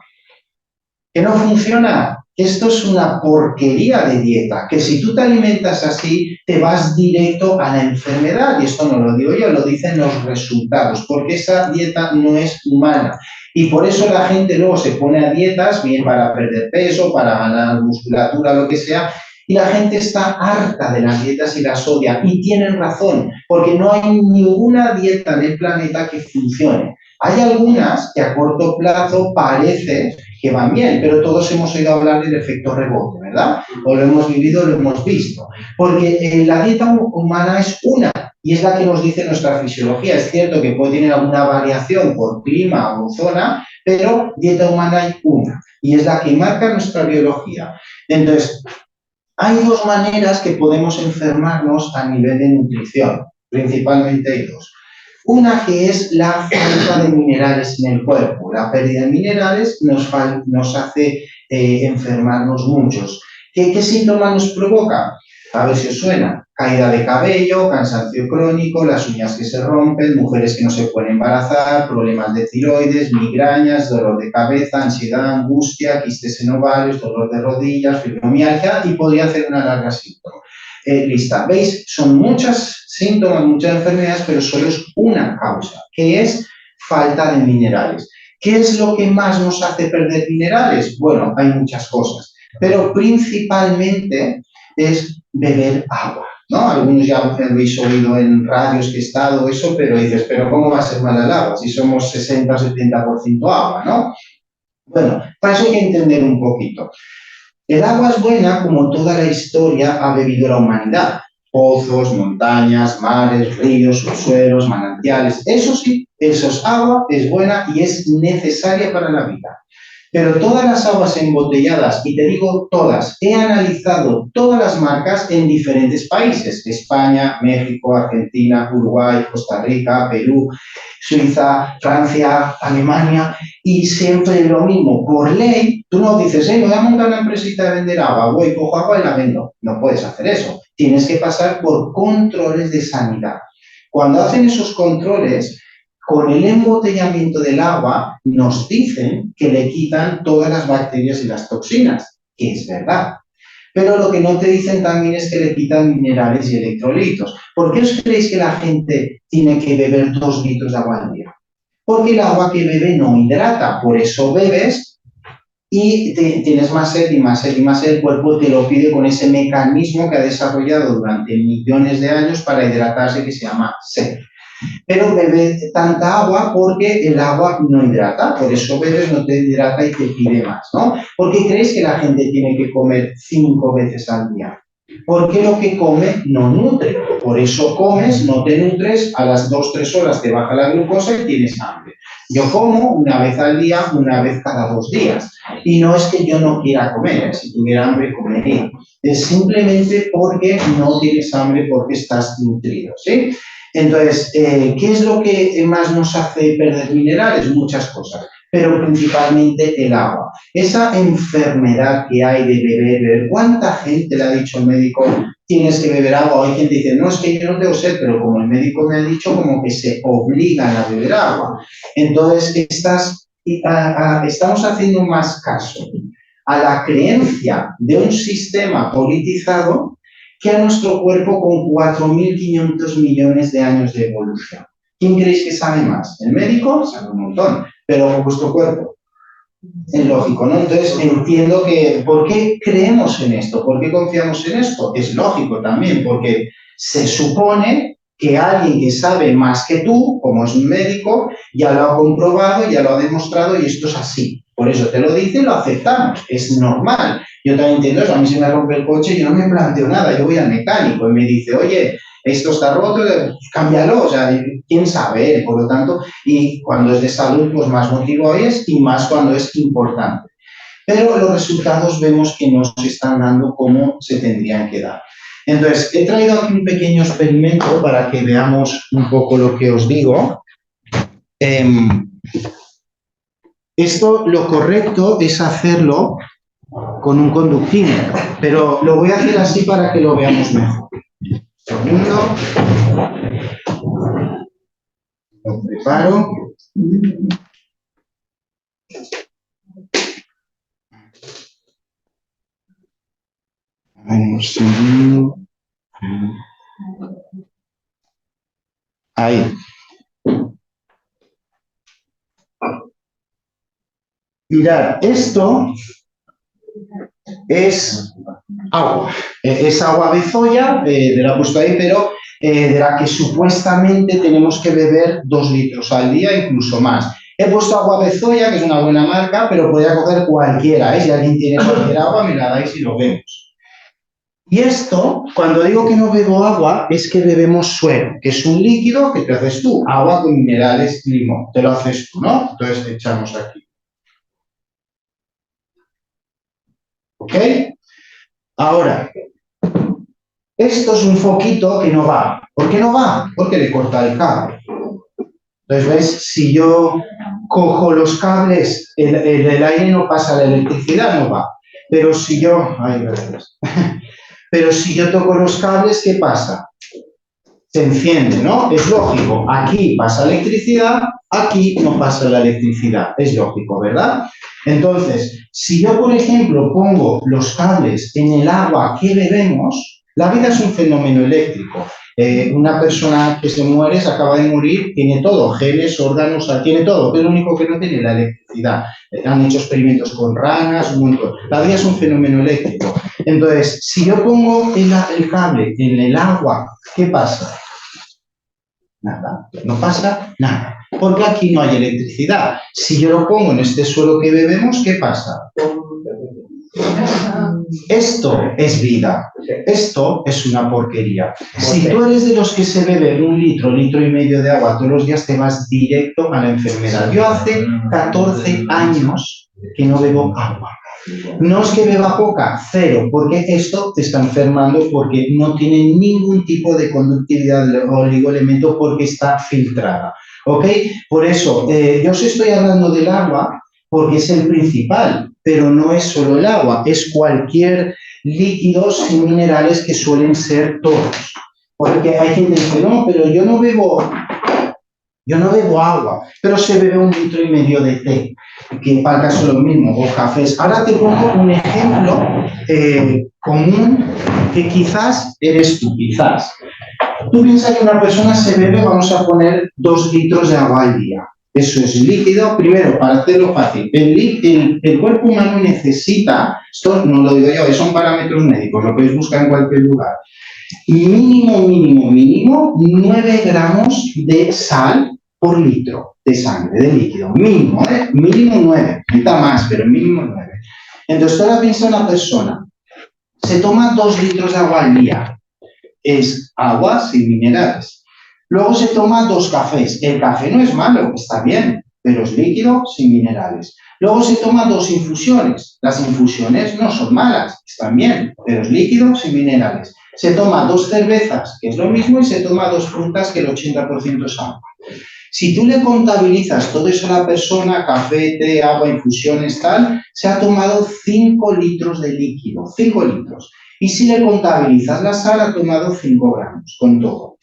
Que no funciona. Esto es una porquería de dieta, que si tú te alimentas así, te vas directo a la enfermedad. Y esto no lo digo yo, lo dicen los resultados, porque esa dieta no es humana. Y por eso la gente luego se pone a dietas, bien para perder peso, para ganar musculatura, lo que sea, y la gente está harta de las dietas y las odia. Y tienen razón, porque no hay ninguna dieta en el planeta que funcione. Hay algunas que a corto plazo parece que van bien, pero todos hemos oído hablar del efecto rebote, ¿verdad? O lo hemos vivido, lo hemos visto. Porque la dieta humana es una y es la que nos dice nuestra fisiología. Es cierto que puede tener alguna variación por clima o zona, pero dieta humana hay una y es la que marca nuestra biología. Entonces, hay dos maneras que podemos enfermarnos a nivel de nutrición, principalmente hay dos. Una que es la falta de minerales en el cuerpo. La pérdida de minerales nos hace enfermarnos muchos. ¿Qué síntomas nos provoca? A ver si os suena. Caída de cabello, cansancio crónico, las uñas que se rompen, mujeres que no se pueden embarazar, problemas de tiroides, migrañas, dolor de cabeza, ansiedad, angustia, quistes en ovarios, dolor de rodillas, fibromialgia y podría hacer una larga lista. ¿Veis? Son muchos síntomas, muchas enfermedades, pero solo es una causa, que es falta de minerales. ¿Qué es lo que más nos hace perder minerales? Bueno, hay muchas cosas, pero principalmente es beber agua, ¿no? Algunos ya habéis oído en radios que he estado eso, pero dices, ¿pero cómo va a ser mala el agua? Si somos 60 o 70% agua, ¿no? Bueno, para eso hay que entender un poquito. El agua es buena como toda la historia ha bebido la humanidad. Pozos, montañas, mares, ríos, subsuelos, manantiales. Eso sí, eso es agua, es buena y es necesaria para la vida. Pero todas las aguas embotelladas, y te digo todas, he analizado todas las marcas en diferentes países. España, México, Argentina, Uruguay, Costa Rica, Perú, Suiza, Francia, Alemania, y siempre lo mismo. Por ley, tú no dices, me voy a montar una empresita de vender agua, voy, cojo agua y la vendo. No puedes hacer eso. Tienes que pasar por controles de sanidad. Cuando hacen esos controles, con el embotellamiento del agua, nos dicen que le quitan todas las bacterias y las toxinas, que es verdad. Pero lo que no te dicen también es que le quitan minerales y electrolitos. ¿Por qué os creéis que la gente tiene que beber 2 litros de agua al día? Porque el agua que bebe no hidrata, por eso bebes y tienes más sed y más sed y más sed. El cuerpo te lo pide con ese mecanismo que ha desarrollado durante millones de años para hidratarse, que se llama sed. Pero bebe tanta agua porque el agua no hidrata, por eso bebes, no te hidrata y te pide más, ¿no? ¿Por qué crees que la gente tiene que comer 5 veces al día? Porque lo que come no nutre, por eso comes, no te nutres, a las 2-3 horas te baja la glucosa y tienes hambre. Yo como una vez al día, una vez cada 2 días, y no es que yo no quiera comer, si tuviera hambre comería, es simplemente porque no tienes hambre, porque estás nutrido, ¿sí? Entonces, ¿qué es lo que más nos hace perder minerales? Muchas cosas, pero principalmente el agua. Esa enfermedad que hay de beber, ¿cuánta gente le ha dicho el médico tienes que beber agua? Hay gente que dice, no, es que yo no tengo sed, pero como el médico me ha dicho, como que se obligan a beber agua. Entonces, estamos haciendo más caso a la creencia de un sistema politizado que a nuestro cuerpo con 4.500 millones de años de evolución. ¿Quién creéis que sabe más? ¿El médico? Sabe un montón, pero vuestro cuerpo. Es lógico, ¿no? Entonces entiendo que, ¿por qué creemos en esto? ¿Por qué confiamos en esto? Es lógico también, porque se supone que alguien que sabe más que tú, como es un médico, ya lo ha comprobado, ya lo ha demostrado y esto es así. Por eso te lo dice y lo aceptamos, es normal. Yo también entiendo eso, a mí se me rompe el coche y yo no me planteo nada, yo voy al mecánico y me dice, oye, esto está roto, cámbialo, o sea, quién sabe, por lo tanto, y cuando es de salud, pues más motivo es y más cuando es importante. Pero los resultados vemos que no se están dando como se tendrían que dar. Entonces, he traído aquí un pequeño experimento para que veamos un poco lo que os digo. Esto, lo correcto es hacerlo con un conductímetro, pero lo voy a hacer así para que lo veamos mejor. Segundo. Lo preparo. Un segundo. Ahí. Mirad, esto es agua. Es agua bezoya, de la he puesto ahí, pero de la que supuestamente tenemos que beber 2 litros al día, incluso más. He puesto agua bezoya, que es una buena marca, pero podría coger cualquiera, ¿eh? Si alguien tiene cualquier agua, me la dais y lo vemos. Y esto, cuando digo que no bebo agua, es que bebemos suero, que es un líquido que te haces tú, agua con minerales, limón, te lo haces tú, ¿no? Entonces echamos aquí. ¿Ok? Ahora, esto es un foquito que no va. ¿Por qué no va? Porque le corta el cable. Entonces, ¿ves? Si yo cojo los cables, el aire no pasa, la electricidad no va. Pero si yo... Ay, gracias. Pero si yo toco los cables, ¿qué pasa? Se enciende, ¿no? Es lógico. Aquí pasa electricidad, aquí no pasa la electricidad. Es lógico, ¿verdad? Entonces, si yo, por ejemplo, pongo los cables en el agua que bebemos, la vida es un fenómeno eléctrico. Una persona que se muere, se acaba de morir, tiene todo, genes, órganos, tiene todo, pero lo único que no tiene es la electricidad. Han hecho experimentos con ranas, un montón. La vida es un fenómeno eléctrico. Entonces, si yo pongo el cable en el agua, ¿qué pasa? Nada, no pasa nada, porque aquí no hay electricidad. Si yo lo pongo en este suelo que bebemos, ¿qué pasa? Esto es vida, esto es una porquería. Si tú eres de los que se beben 1 litro, 1,5 litros de agua todos los días, te vas directo a la enfermedad. Yo hace 14 años que no bebo agua. No es que beba poca, cero, porque esto te está enfermando porque no tiene ningún tipo de conductividad o oligoelemento porque está filtrada, ¿ok? Por eso, yo os estoy hablando del agua porque es el principal, pero no es solo el agua, es cualquier líquido sin minerales que suelen ser todos. Porque hay gente que dice, no, pero yo no bebo agua, pero se bebe 1,5 litros de té, que para caso es lo mismo, o cafés. Ahora te pongo un ejemplo común que quizás eres tú, quizás. Tú piensas que una persona se bebe, vamos a poner 2 litros de agua al día. Eso es líquido. Primero, para hacerlo fácil, el cuerpo humano necesita, esto no lo digo yo, son parámetros médicos, lo podéis buscar en cualquier lugar, mínimo 9 gramos de sal por litro de sangre, de líquido. Mínimo, mínimo 9, necesita más, pero mínimo 9. Entonces, ahora piensa una persona, se toma 2 litros de agua al día, es agua sin minerales. Luego se toma 2 cafés. El café no es malo, está bien, pero es líquido sin minerales. Luego se toma 2 infusiones. Las infusiones no son malas, están bien, pero es líquido sin minerales. Se toma 2 cervezas, que es lo mismo, y se toma 2 frutas, que el 80% es agua. Si tú le contabilizas todo eso a la persona, café, té, agua, infusiones, tal, se ha tomado 5 litros de líquido, 5 litros. Y si le contabilizas la sal, ha tomado 5 gramos, con todo.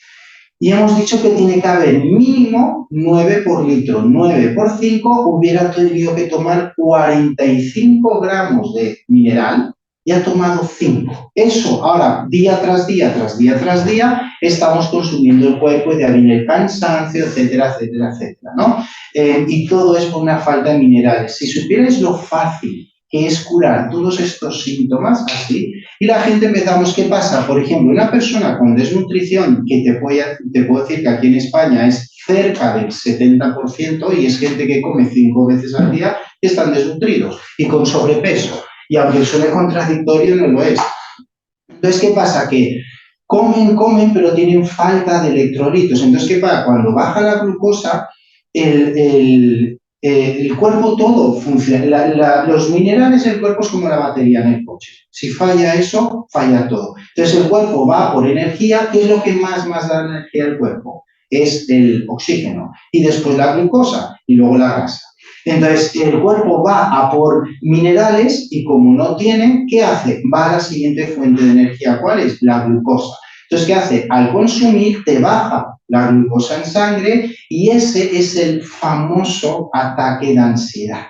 Y hemos dicho que tiene que haber mínimo 9 por litro. 9 por 5 hubiera tenido que tomar 45 gramos de mineral y ha tomado 5. Eso, ahora, día tras día, estamos consumiendo el cuerpo y de ahí viene el cansancio, etcétera, ¿no? Y todo es por una falta de minerales. Si supierais lo fácil que es curar todos estos síntomas así, y la gente empezamos, ¿qué pasa? Por ejemplo, una persona con desnutrición, que te puedo decir que aquí en España es cerca del 70%, y es gente que come 5 veces al día y están desnutridos y con sobrepeso. Y aunque suene contradictorio, no lo es. Entonces, ¿qué pasa? Que comen, pero tienen falta de electrolitos. Entonces, ¿qué pasa? Cuando baja la glucosa, el cuerpo todo funciona. Los minerales, el cuerpo es como la batería en el coche. Si falla eso, falla todo. Entonces, el cuerpo va por energía. ¿Qué es lo que más da energía al cuerpo? Es el oxígeno. Y después la glucosa y luego la grasa. Entonces, el cuerpo va a por minerales y como no tienen, ¿qué hace? Va a la siguiente fuente de energía. ¿Cuál es? La glucosa. Entonces, ¿qué hace? Al consumir, te baja la glucosa en sangre y ese es el famoso ataque de ansiedad.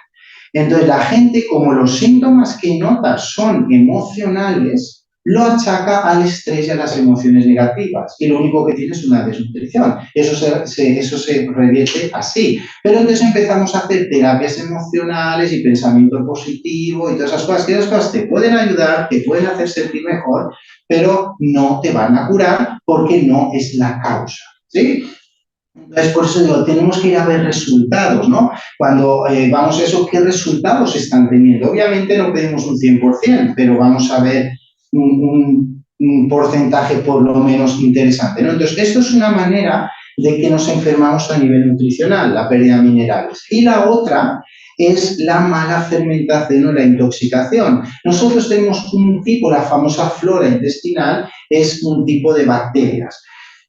Entonces, la gente, como los síntomas que nota son emocionales, lo achaca al estrés y a las emociones negativas. Y lo único que tiene es una desnutrición. Eso se revierte así. Pero entonces empezamos a hacer terapias emocionales y pensamiento positivo y todas esas cosas. Que esas cosas te pueden ayudar, te pueden hacer sentir mejor, pero no te van a curar porque no es la causa. ¿Sí? Entonces, por eso digo, tenemos que ir a ver resultados, ¿no? Cuando vamos a eso, ¿qué resultados están teniendo? Obviamente no pedimos un 100%, pero vamos a ver un porcentaje por lo menos interesante, ¿no? Entonces, esto es una manera de que nos enfermamos a nivel nutricional, la pérdida de minerales. Y la otra es la mala fermentación o la intoxicación. Nosotros tenemos un tipo, la famosa flora intestinal, es un tipo de bacterias.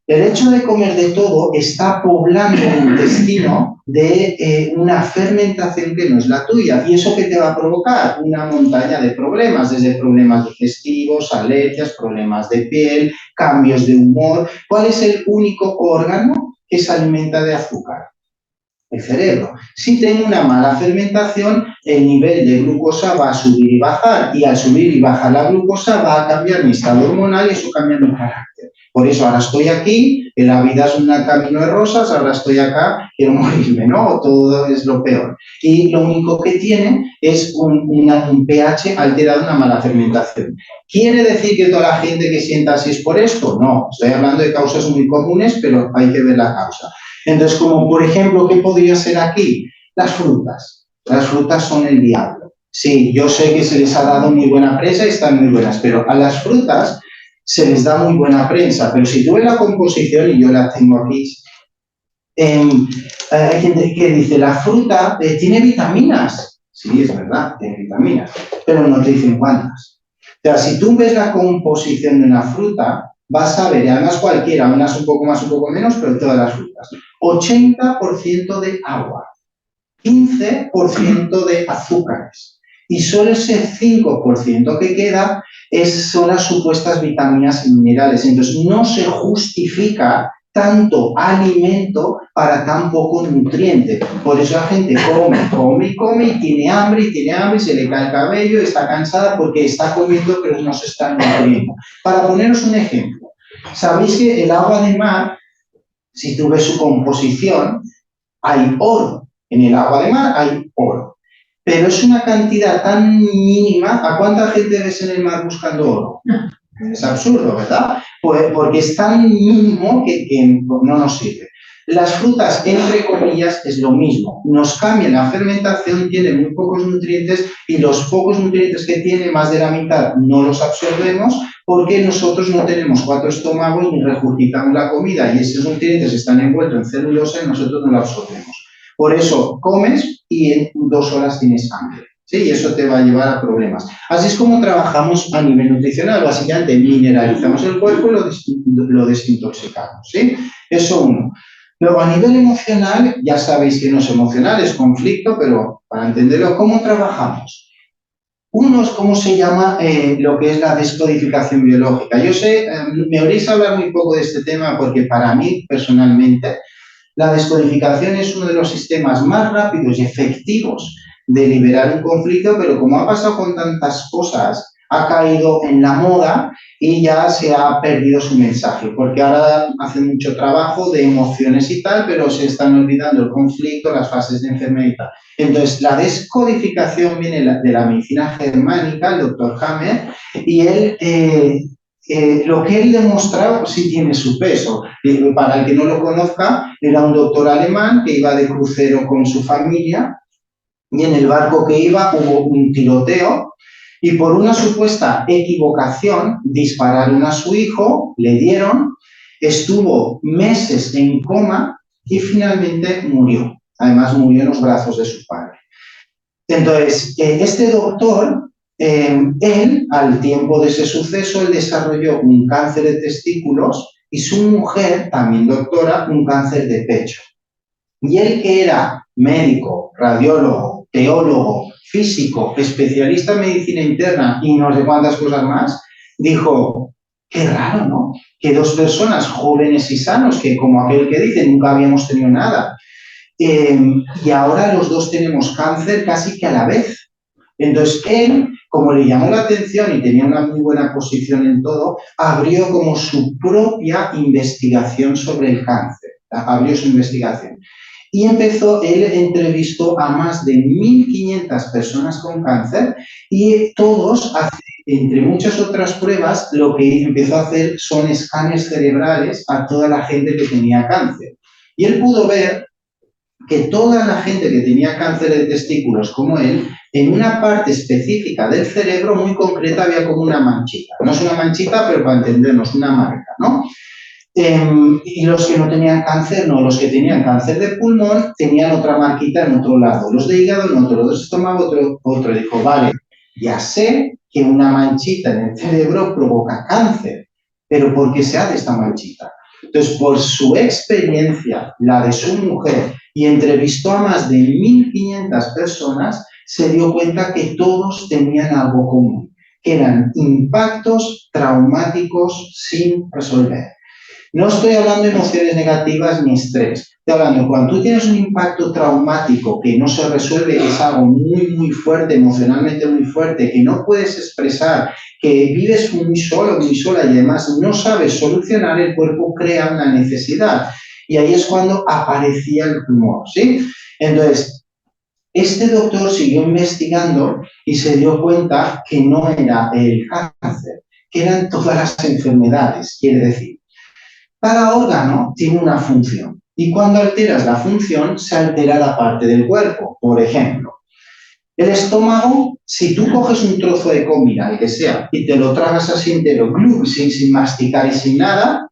El hecho de comer de todo está poblando el intestino de una fermentación que no es la tuya. ¿Y eso qué te va a provocar? Una montaña de problemas, desde problemas digestivos, alergias, problemas de piel, cambios de humor. ¿Cuál es el único órgano que se alimenta de azúcar? El cerebro. Si tengo una mala fermentación, el nivel de glucosa va a subir y bajar. Y al subir y bajar la glucosa va a cambiar mi estado hormonal y eso cambia mi carácter. Por eso ahora estoy aquí, la vida es un camino de rosas, ahora estoy acá, quiero morirme, ¿no? Todo es lo peor. Y lo único que tiene es un pH alterado, una mala fermentación. ¿Quiere decir que toda la gente que sienta así es por esto? No, estoy hablando de causas muy comunes, pero hay que ver la causa. Entonces, como por ejemplo, ¿qué podría ser aquí? Las frutas. Las frutas son el diablo. Sí, yo sé que se les ha dado muy buena prensa y están muy buenas, pero a las frutas se les da muy buena prensa, pero si tú ves la composición, y yo la tengo aquí, hay gente que dice, la fruta tiene vitaminas. Sí, es verdad, tiene vitaminas, pero no te dicen cuántas. O sea, si tú ves la composición de una fruta, vas a ver, y además cualquiera, unas un poco más, un poco menos, pero todas las frutas, 80% de agua, 15% de azúcares, y solo ese 5% que queda son las supuestas vitaminas y minerales. Entonces, no se justifica tanto alimento para tan poco nutriente. Por eso la gente come y tiene hambre, y se le cae el cabello, está cansada porque está comiendo pero no se está nutriendo. Para poneros un ejemplo, sabéis que el agua de mar, si tú ves su composición, hay oro. En el agua de mar hay oro. Pero es una cantidad tan mínima. ¿A cuánta gente ves en el mar buscando oro? Es absurdo, ¿verdad? Pues porque es tan mínimo que no nos sirve. Las frutas, entre comillas, es lo mismo. Nos cambian la fermentación, tienen muy pocos nutrientes y los pocos nutrientes que tiene, más de la mitad, no los absorbemos porque nosotros no tenemos 4 estómagos ni regurgitamos la comida y esos nutrientes están envueltos en celulosa y nosotros no los absorbemos. Por eso comes y en 2 horas tienes hambre, ¿sí? Y eso te va a llevar a problemas. Así es como trabajamos a nivel nutricional. Básicamente mineralizamos el cuerpo y lo desintoxicamos, ¿sí? Eso uno. Luego, a nivel emocional, ya sabéis que no es emocional, es conflicto, pero para entenderlo, ¿cómo trabajamos? Uno es cómo se llama lo que es la descodificación biológica. Yo sé, me oiréis hablar muy poco de este tema porque para mí, personalmente, la descodificación es uno de los sistemas más rápidos y efectivos de liberar un conflicto, pero como ha pasado con tantas cosas, ha caído en la moda y ya se ha perdido su mensaje, porque ahora hacen mucho trabajo de emociones y tal, pero se están olvidando el conflicto, las fases de enfermedad y tal. Entonces, la descodificación viene de la medicina germánica, el doctor Hammer, y él... lo que él demostraba sí tiene su peso. Para el que no lo conozca, era un doctor alemán que iba de crucero con su familia y en el barco que iba hubo un tiroteo y por una supuesta equivocación dispararon a su hijo, le dieron, estuvo meses en coma y finalmente murió. Además murió en los brazos de su padre. Entonces, este doctor, él, al tiempo de ese suceso, él desarrolló un cáncer de testículos y su mujer, también doctora, un cáncer de pecho. Y él, que era médico, radiólogo, teólogo, físico, especialista en medicina interna y no sé cuántas cosas más, dijo, qué raro, ¿no? Que dos personas jóvenes y sanos, que como aquel que dice, nunca habíamos tenido nada, y ahora los dos tenemos cáncer casi que a la vez. Entonces él, como le llamó la atención y tenía una muy buena posición en todo, abrió como su propia investigación sobre el cáncer. Abrió su investigación. Y él entrevistó a más de 1.500 personas con cáncer y todos, entre muchas otras pruebas, lo que empezó a hacer son escáneres cerebrales a toda la gente que tenía cáncer. Y él pudo ver que toda la gente que tenía cáncer de testículos como él, en una parte específica del cerebro muy concreta había como una manchita. No es una manchita, pero para entendernos, una marca, ¿no? Y los que no tenían cáncer, no, los que tenían cáncer de pulmón tenían otra marquita en otro lado, los de hígado en otro, los de estómago otro. Dijo, vale, ya sé que una manchita en el cerebro provoca cáncer, pero ¿por qué se hace esta manchita? Entonces, por su experiencia, la de su mujer, y entrevistó a más de 1.500 personas, se dio cuenta que todos tenían algo común, que eran impactos traumáticos sin resolver. No estoy hablando de emociones negativas ni estrés. Estoy hablando de cuando tú tienes un impacto traumático que no se resuelve, que es algo muy, muy fuerte, emocionalmente muy fuerte, que no puedes expresar, que vives muy solo, muy sola y además no sabes solucionar, el cuerpo crea una necesidad. Y ahí es cuando aparecía el tumor, ¿sí? Entonces, este doctor siguió investigando y se dio cuenta que no era el cáncer, que eran todas las enfermedades, quiere decir. Cada órgano tiene una función y cuando alteras la función se altera la parte del cuerpo. Por ejemplo, el estómago, si tú coges un trozo de comida, el que sea, y te lo tragas así entero, sin masticar y sin nada,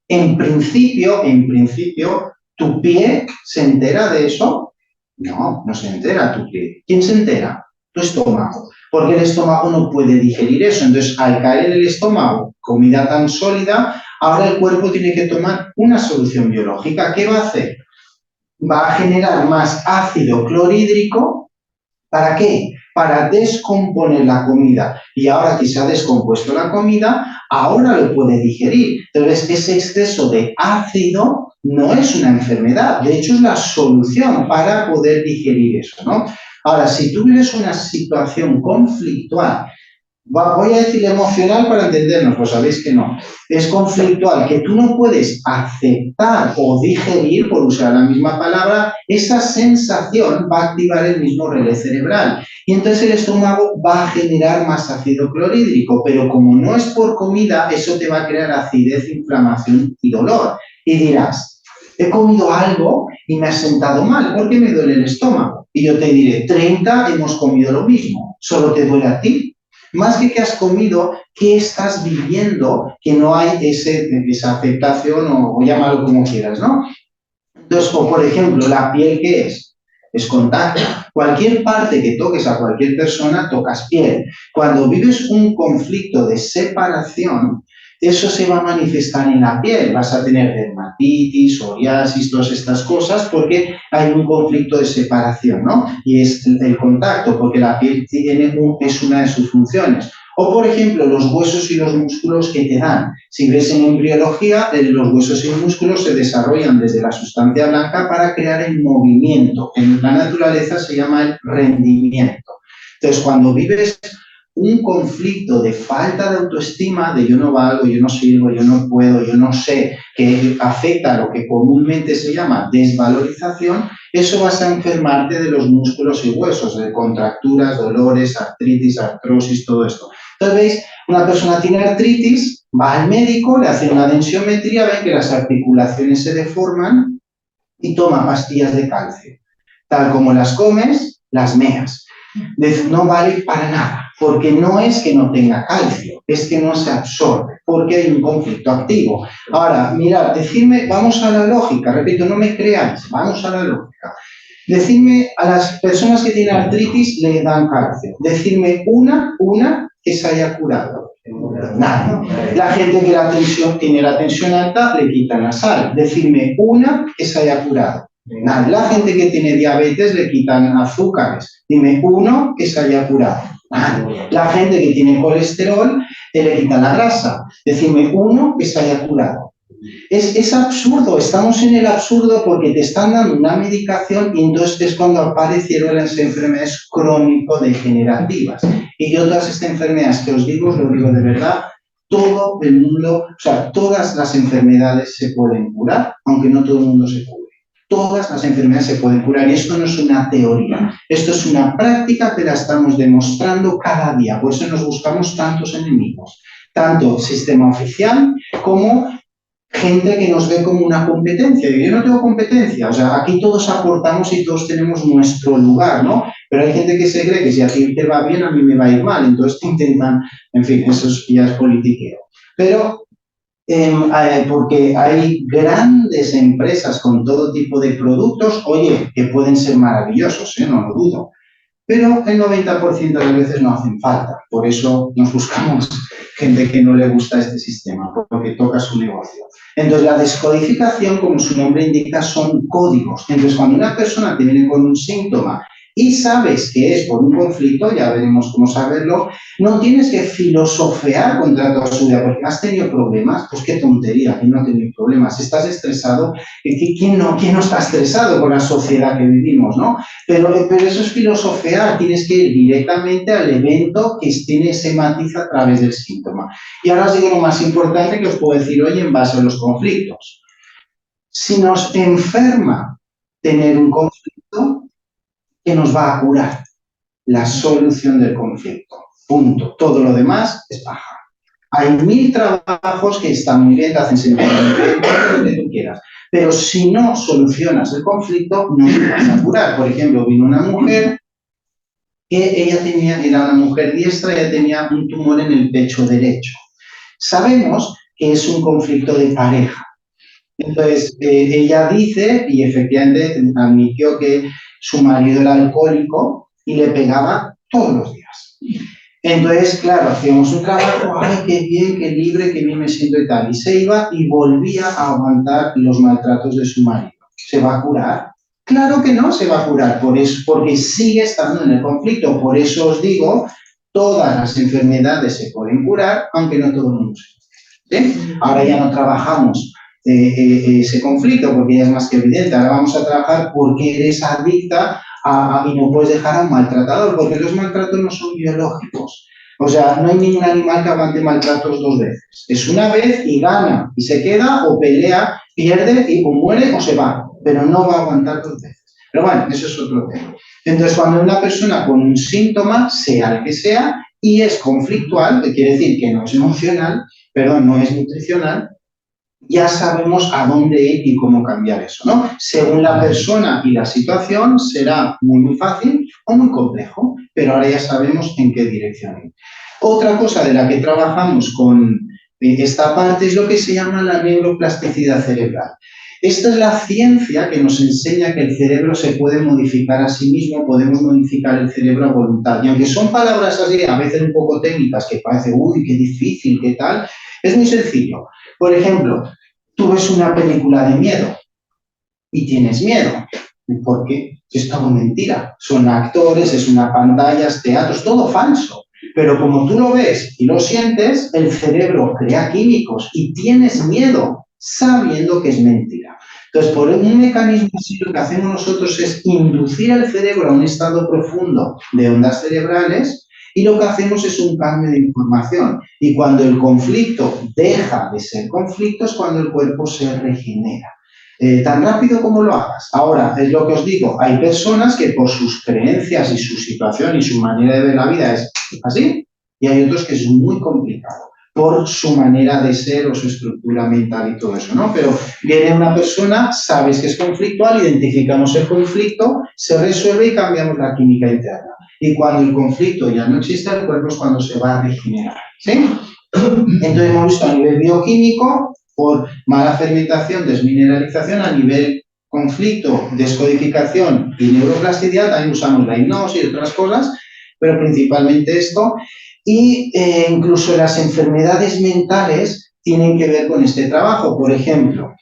en principio, ¿tu pie se entera de eso? No, no se entera tu pie. ¿Quién se entera? Tu estómago. Porque el estómago no puede digerir eso. Entonces, al caer en el estómago comida tan sólida, ahora el cuerpo tiene que tomar una solución biológica. ¿Qué va a hacer? Va a generar más ácido clorhídrico. ¿Para qué? Para descomponer la comida. Y ahora que se ha descompuesto la comida, ahora lo puede digerir. Entonces, ese exceso de ácido no es una enfermedad. De hecho, es la solución para poder digerir eso, ¿no? Ahora, si tú vives una situación conflictual, voy a decir emocional para entendernos, pues sabéis que no. Es conflictual, que tú no puedes aceptar o digerir, por usar la misma palabra, esa sensación va a activar el mismo relé cerebral. Y entonces el estómago va a generar más ácido clorhídrico, pero como no es por comida, eso te va a crear acidez, inflamación y dolor. Y dirás, he comido algo y me ha sentado mal, ¿por qué me duele el estómago? Y yo te diré, 30 hemos comido lo mismo, solo te duele a ti. Más que has comido, ¿qué estás viviendo? Que no hay esa aceptación o llámalo como quieras, ¿no? Entonces, o por ejemplo, la piel, ¿qué es? Es contacto. Cualquier parte que toques a cualquier persona, tocas piel. Cuando vives un conflicto de separación, eso se va a manifestar en la piel. Vas a tener dermatitis, psoriasis, todas estas cosas, porque hay un conflicto de separación, ¿no? Y es el contacto, porque la piel es una de sus funciones. O, por ejemplo, los huesos y los músculos que te dan. Si ves en embriología, los huesos y los músculos se desarrollan desde la sustancia blanca para crear el movimiento. En la naturaleza se llama el rendimiento. Entonces, cuando vives un conflicto de falta de autoestima, de yo no valgo, yo no sirvo, yo no puedo, yo no sé, que afecta a lo que comúnmente se llama desvalorización, eso vas a enfermarte de los músculos y huesos, de contracturas, dolores, artritis, artrosis, todo esto. Entonces, ¿veis? Una persona tiene artritis, va al médico, le hace una densiometría, ven que las articulaciones se deforman y toma pastillas de calcio. Tal como las comes, las meas. No vale para nada, porque no es que no tenga calcio, es que no se absorbe, porque hay un conflicto activo. Ahora, mirad, decidme, vamos a la lógica, repito, no me creáis, vamos a la lógica. Decidme, a las personas que tienen artritis le dan calcio. Decidme una que se haya curado. Nada. La gente que tiene la tensión alta le quitan la sal. Decidme una que se haya curado. Nada. La gente que tiene diabetes le quitan azúcares. Dime uno que se haya curado. Nada. La gente que tiene colesterol le quitan la grasa. Decidme uno que se haya curado. Es absurdo, estamos en el absurdo porque te están dando una medicación y entonces es cuando aparecieron las enfermedades crónico-degenerativas. Y yo todas estas enfermedades que os digo, lo digo de verdad, todo el mundo, o sea, todas las enfermedades se pueden curar, aunque no todo el mundo se cure. Todas las enfermedades se pueden curar y esto no es una teoría, esto es una práctica que la estamos demostrando cada día, por eso nos buscamos tantos enemigos, tanto sistema oficial como gente que nos ve como una competencia. Yo no tengo competencia, o sea, aquí todos aportamos y todos tenemos nuestro lugar, ¿no? Pero hay gente que se cree que si a ti te va bien, a mí me va a ir mal, entonces te intentan, en fin, eso ya es politiqueo. Pero porque hay grandes empresas con todo tipo de productos, oye, que pueden ser maravillosos, no lo dudo, pero el 90% de las veces no hacen falta. Por eso nos buscamos gente que no le gusta este sistema, porque toca su negocio. Entonces, la descodificación, como su nombre indica, son códigos. Entonces, cuando una persona te viene con un síntoma y sabes que es por un conflicto, ya veremos cómo saberlo, no tienes que filosofear contra toda su vida, porque has tenido problemas, pues qué tontería, ¿quién no ha tenido problemas? ¿Estás estresado? ¿Quién no está estresado con la sociedad que vivimos, no? Pero eso es filosofear, tienes que ir directamente al evento que tiene ese matiz a través del síntoma. Y ahora os digo lo más importante que os puedo decir hoy en base a los conflictos. Si nos enferma tener un conflicto, ¿qué nos va a curar? La solución del conflicto. Punto. Todo lo demás es paja. Hay 1000 trabajos que están muy bien, te hacen sentir bien, todo lo que tú quieras. Pero si no solucionas el conflicto, no te vas a curar. Por ejemplo, vino una mujer que era una mujer diestra, ella tenía un tumor en el pecho derecho. Sabemos que es un conflicto de pareja. Entonces, ella dice, y efectivamente admitió que su marido era alcohólico y le pegaba todos los días. Entonces, claro, hacíamos un trabajo, ay, qué bien, qué libre, qué bien me siento y tal. Y se iba y volvía a aguantar los maltratos de su marido. ¿Se va a curar? Claro que no se va a curar, porque sigue estando en el conflicto. Por eso os digo, todas las enfermedades se pueden curar, aunque no todo el mundo se cure. ¿Sí? Ahora ya no trabajamos ese conflicto, porque ya es más que evidente. Ahora vamos a trabajar porque eres adicta y no puedes dejar a un maltratador, porque los maltratos no son biológicos. O sea, no hay ningún animal que aguante maltratos 2 veces. Es una vez y gana, y se queda, o pelea, pierde, y o muere o se va, pero no va a aguantar 2 veces. Pero bueno, eso es otro tema. Entonces, cuando una persona con un síntoma, sea el que sea, y es conflictual, que quiere decir que no es emocional, perdón, no es nutricional, ya sabemos a dónde ir y cómo cambiar eso, ¿no? Según la persona y la situación, será muy fácil o muy complejo, pero ahora ya sabemos en qué dirección ir. Otra cosa de la que trabajamos con esta parte es lo que se llama la neuroplasticidad cerebral. Esta es la ciencia que nos enseña que el cerebro se puede modificar a sí mismo, podemos modificar el cerebro a voluntad. Y aunque son palabras así, a veces un poco técnicas, que parece, uy, qué difícil, qué tal, es muy sencillo. Por ejemplo, tú ves una película de miedo y tienes miedo. ¿Por qué? Es todo mentira. Son actores, es una pantalla, es teatro, es todo falso. Pero como tú lo ves y lo sientes, el cerebro crea químicos y tienes miedo sabiendo que es mentira. Entonces, por un mecanismo así, lo que hacemos nosotros es inducir al cerebro a un estado profundo de ondas cerebrales. Y lo que hacemos es un cambio de información. Y cuando el conflicto deja de ser conflicto es cuando el cuerpo se regenera. Tan rápido como lo hagas. Ahora, es lo que os digo, hay personas que por sus creencias y su situación y su manera de ver la vida es así, y hay otros que es muy complicado por su manera de ser o su estructura mental y todo eso, ¿no? Pero viene una persona, sabes que es conflictual, identificamos el conflicto, se resuelve y cambiamos la química interna. y cuando el conflicto ya no existe, el cuerpo es cuando se va a regenerar, ¿sí? Entonces hemos visto a nivel bioquímico, por mala fermentación, desmineralización, a nivel conflicto, descodificación y neuroplasticidad, también usamos la hipnosis y otras cosas, pero principalmente esto, y incluso las enfermedades mentales tienen que ver con este trabajo. Por ejemplo,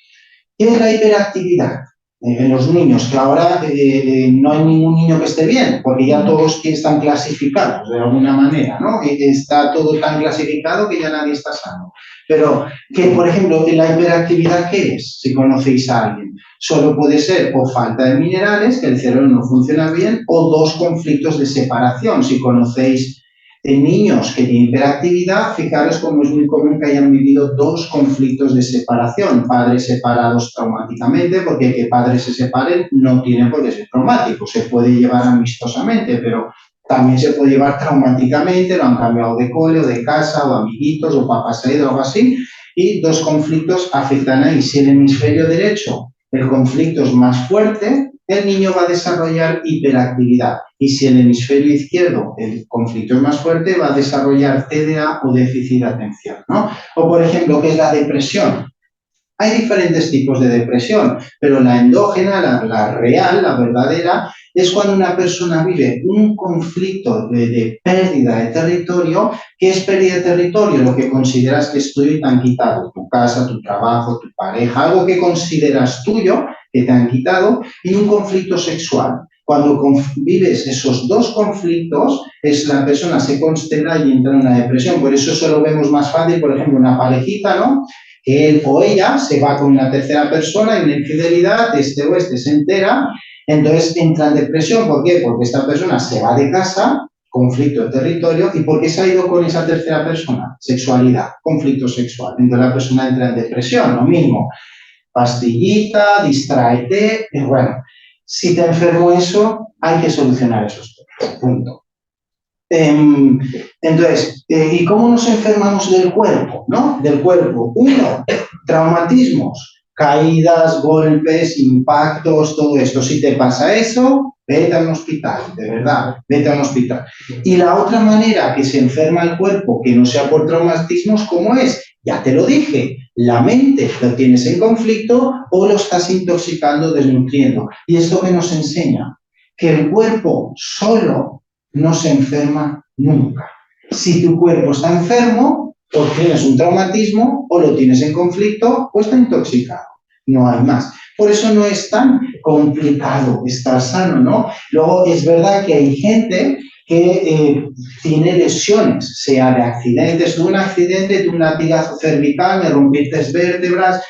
¿qué es la hiperactividad? En los niños, que ahora no hay ningún niño que esté bien, porque ya todos están clasificados de alguna manera, ¿no? Está todo tan clasificado que ya nadie está sano. Pero, que, por ejemplo, la hiperactividad, ¿qué es? Si conocéis a alguien, solo puede ser o falta de minerales, que el cerebro no funciona bien, o dos conflictos de separación. Si conocéis niños que tienen hiperactividad, fijaros cómo es muy común que hayan vivido dos conflictos de separación, padres separados traumáticamente, porque que padres se separen no tiene por qué ser traumático, se puede llevar amistosamente, pero también se puede llevar traumáticamente, lo han cambiado de cole o de casa, o amiguitos, o papá se ha ido, o algo así, y dos conflictos afectan ahí. Si el hemisferio derecho, el conflicto es más fuerte, el niño va a desarrollar hiperactividad. Y si el hemisferio izquierdo, el conflicto es más fuerte, va a desarrollar TDA o déficit de atención, ¿no? O, por ejemplo, ¿qué es la depresión? Hay diferentes tipos de depresión, pero la endógena, la real, la verdadera, es cuando una persona vive un conflicto de pérdida de territorio. ¿Qué es pérdida de territorio? Lo que consideras que es tuyo y te han quitado, tu casa, tu trabajo, tu pareja, algo que consideras tuyo, que te han quitado, y un conflicto sexual. Cuando vives esos dos conflictos, la persona se constela y entra en una depresión. Por eso lo vemos más fácil, por ejemplo, una parejita, ¿no? Que él o ella se va con una tercera persona y una infidelidad, este o este se entera, entonces entra en depresión. ¿Por qué? Porque esta persona se va de casa, conflicto de territorio, ¿y por qué se ha ido con esa tercera persona? Sexualidad, conflicto sexual. Entonces la persona entra en depresión, lo mismo. Pastillita, distráete, y bueno, si te enfermo eso, hay que solucionar esos temas, punto. Entonces, ¿y cómo nos enfermamos del cuerpo? ¿No? Del cuerpo. Uno, traumatismos, caídas, golpes, impactos, todo esto. Si te pasa eso, vete a un hospital, de verdad, vete a un hospital. Y la otra manera que se enferma el cuerpo, que no sea por traumatismos, ¿cómo es? Ya te lo dije, la mente lo tienes en conflicto o lo estás intoxicando, desnutriendo. Y esto que nos enseña, que el cuerpo solo no se enferma nunca. Si tu cuerpo está enfermo, o tienes un traumatismo, o lo tienes en conflicto, o está intoxicado. No hay más. Por eso no es tan complicado estar sano, ¿no? Luego, es verdad que hay gente que tiene lesiones, sea de accidentes. Tuve un accidente, tuve un latigazo cervical, me rompí 3 vértebras,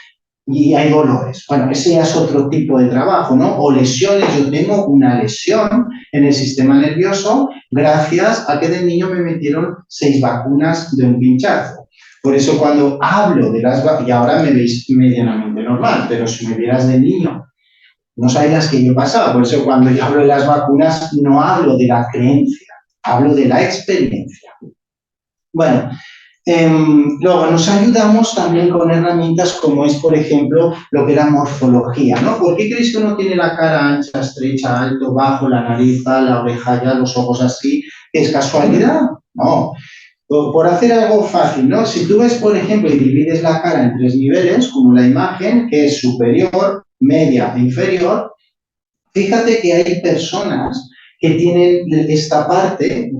y hay dolores. Bueno, ese ya es otro tipo de trabajo, ¿no? O lesiones. Yo tengo una lesión en el sistema nervioso gracias a que de niño me metieron 6 vacunas de un pinchazo. Por eso cuando hablo de las vacunas, y ahora me veis medianamente normal, pero si me vieras de niño, no sabéis las que yo pasaba. Por eso cuando yo hablo de las vacunas, no hablo de la creencia, hablo de la experiencia. Bueno, luego nos ayudamos también con herramientas como es, por ejemplo, lo que era morfología, ¿no? ¿Por qué creéis que uno tiene la cara ancha, estrecha, alto, bajo, la nariz, la oreja ya, los ojos así? ¿Es casualidad? No. Por hacer algo fácil, ¿no? Si tú ves, por ejemplo, y divides la cara en 3 niveles, como la imagen, que es superior, media e inferior, fíjate que hay personas que tienen esta parte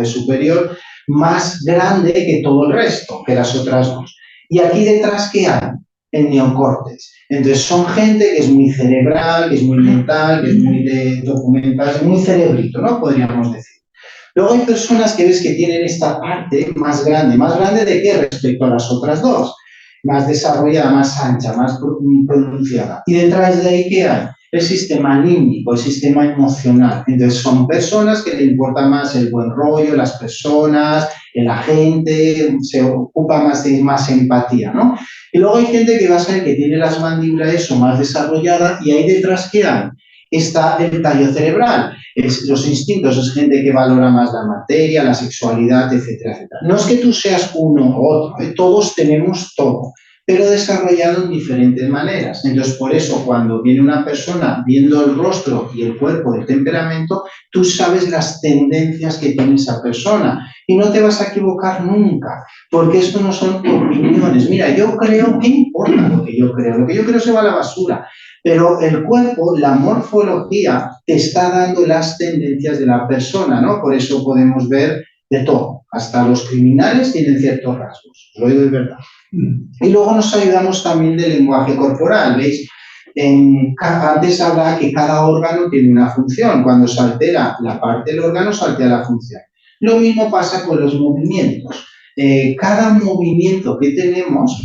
superior más grande que todo el resto, que las otras dos. Y aquí detrás, ¿qué hay? El neocórtex. Entonces, son gente que es muy cerebral, que es muy mental, que es muy de documental, muy cerebrito, ¿no? Podríamos decir. Luego hay personas que ves que tienen esta parte más grande ¿de qué? Respecto a las otras dos. Más desarrollada, más ancha, más pronunciada. Y detrás de ahí, ¿qué hay? El sistema límbico, el sistema emocional. Entonces, son personas que le importa más el buen rollo, las personas, la gente, se ocupa más de más empatía, ¿no? Y luego hay gente que va a ser que tiene las mandíbulas eso más desarrolladas y ahí detrás, ¿qué hay? Está el tallo cerebral, los instintos, es gente que valora más la materia, la sexualidad, etcétera, etcétera. No es que tú seas uno u otro, todos tenemos todo. pero desarrollado en diferentes maneras. Entonces, por eso, cuando viene una persona viendo el rostro y el cuerpo, el temperamento, tú sabes las tendencias que tiene esa persona y no te vas a equivocar nunca, porque esto no son opiniones. Mira, yo creo, ¿qué importa lo que yo creo? Lo que yo creo se va a la basura. Pero el cuerpo, la morfología, te está dando las tendencias de la persona, ¿no? Por eso podemos ver de todo. Hasta los criminales tienen ciertos rasgos. Lo digo de verdad. Y luego nos ayudamos también del lenguaje corporal, ¿veis? Antes hablaba que cada órgano tiene una función. Cuando se altera la parte del órgano, se altera la función. Lo mismo pasa con los movimientos. Cada movimiento que tenemos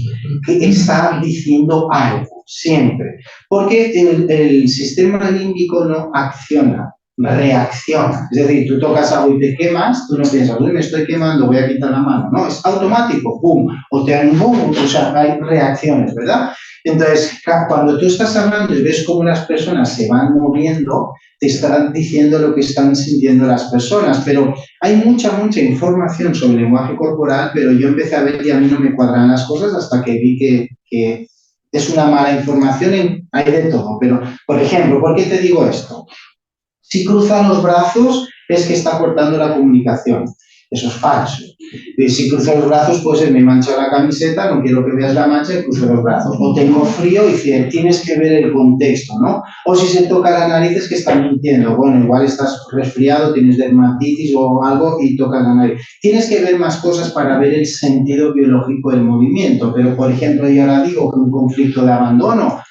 que está diciendo algo, siempre. Porque el sistema límbico no acciona, reacciona. Es decir, tú tocas algo y te quemas, tú no piensas, uy, me estoy quemando, voy a quitar la mano. No, es automático, pum, o te animó, o sea, hay reacciones, ¿verdad? Entonces, cuando tú estás hablando y ves cómo las personas se van moviendo, te estarán diciendo lo que están sintiendo las personas, pero hay mucha información sobre el lenguaje corporal, pero yo empecé a ver y a mí no me cuadran las cosas hasta que vi que es una mala información, hay de todo. Pero, por ejemplo, ¿por qué te digo esto? Si cruza los brazos es que está cortando la comunicación. Eso es falso. Si cruzo los brazos, pues me mancha la camiseta, no quiero que veas la mancha y cruzo los brazos. O tengo frío y tienes que ver el contexto, ¿no? O si se toca la nariz es que está mintiendo. Bueno, igual estás resfriado, tienes dermatitis o algo y tocas la nariz. Tienes que ver más cosas para ver el sentido biológico del movimiento. Pero, por ejemplo, yo ahora digo que un conflicto de abandono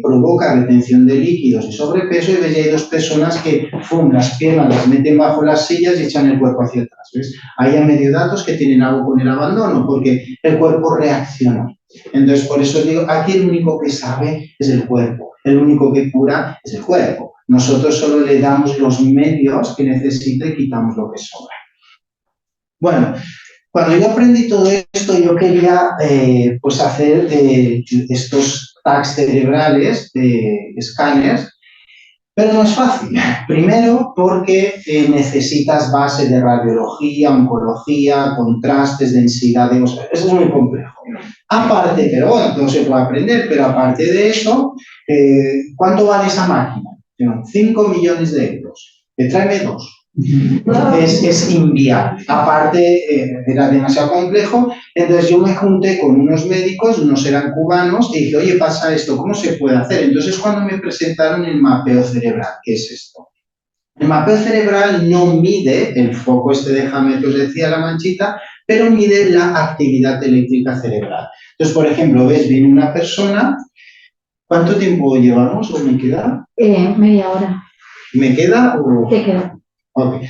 provoca retención de líquidos y sobrepeso, y ves, hay dos personas que las piernas las meten bajo las sillas y echan el cuerpo hacia atrás. ¿Ves? Hay a medio datos que tienen algo con el abandono, porque el cuerpo reacciona. Entonces, por eso digo, aquí el único que sabe es el cuerpo, el único que cura es el cuerpo. Nosotros solo le damos los medios que necesita y quitamos lo que sobra. Bueno, cuando yo aprendí todo esto, yo quería pues hacer estos tags cerebrales, escáneres, pero no es fácil. Primero, porque necesitas base de radiología, oncología, contrastes, densidad de... Eso es muy complejo. Aparte, pero bueno, todo se puede aprender, pero aparte de eso, ¿cuánto vale esa máquina? 5 millones de euros. Tráeme 2. Es inviable. Aparte, era demasiado complejo. Entonces yo me junté con unos médicos, unos eran cubanos, y dije, oye, pasa esto, ¿cómo se puede hacer? Entonces cuando me presentaron el mapeo cerebral, ¿qué es esto? El mapeo cerebral no mide el foco de Hammett que os decía, la manchita, pero mide la actividad eléctrica cerebral. Entonces, por ejemplo, ves, viene una persona. ¿Cuánto tiempo llevamos o me queda? Media hora. ¿Me queda o...? Te queda. Ok.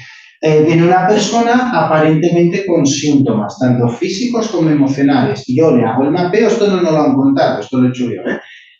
Viene una persona aparentemente con síntomas, tanto físicos como emocionales. Yo le hago el mapeo, esto no nos lo han contado, esto lo he hecho yo,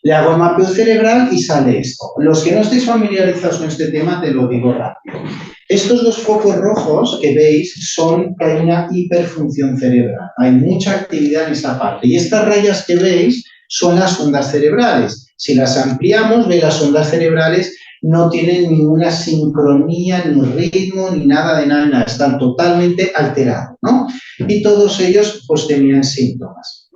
Le hago el mapeo cerebral y sale esto. Los que no estéis familiarizados con este tema, te lo digo rápido. Estos dos focos rojos que veis son que hay una hiperfunción cerebral. Hay mucha actividad en esa parte. Y estas rayas que veis son las ondas cerebrales. Si las ampliamos, veis las ondas cerebrales no tienen ninguna sincronía, ni ritmo, ni nada de nada, están totalmente alterados, ¿no? Y todos ellos pues tenían síntomas.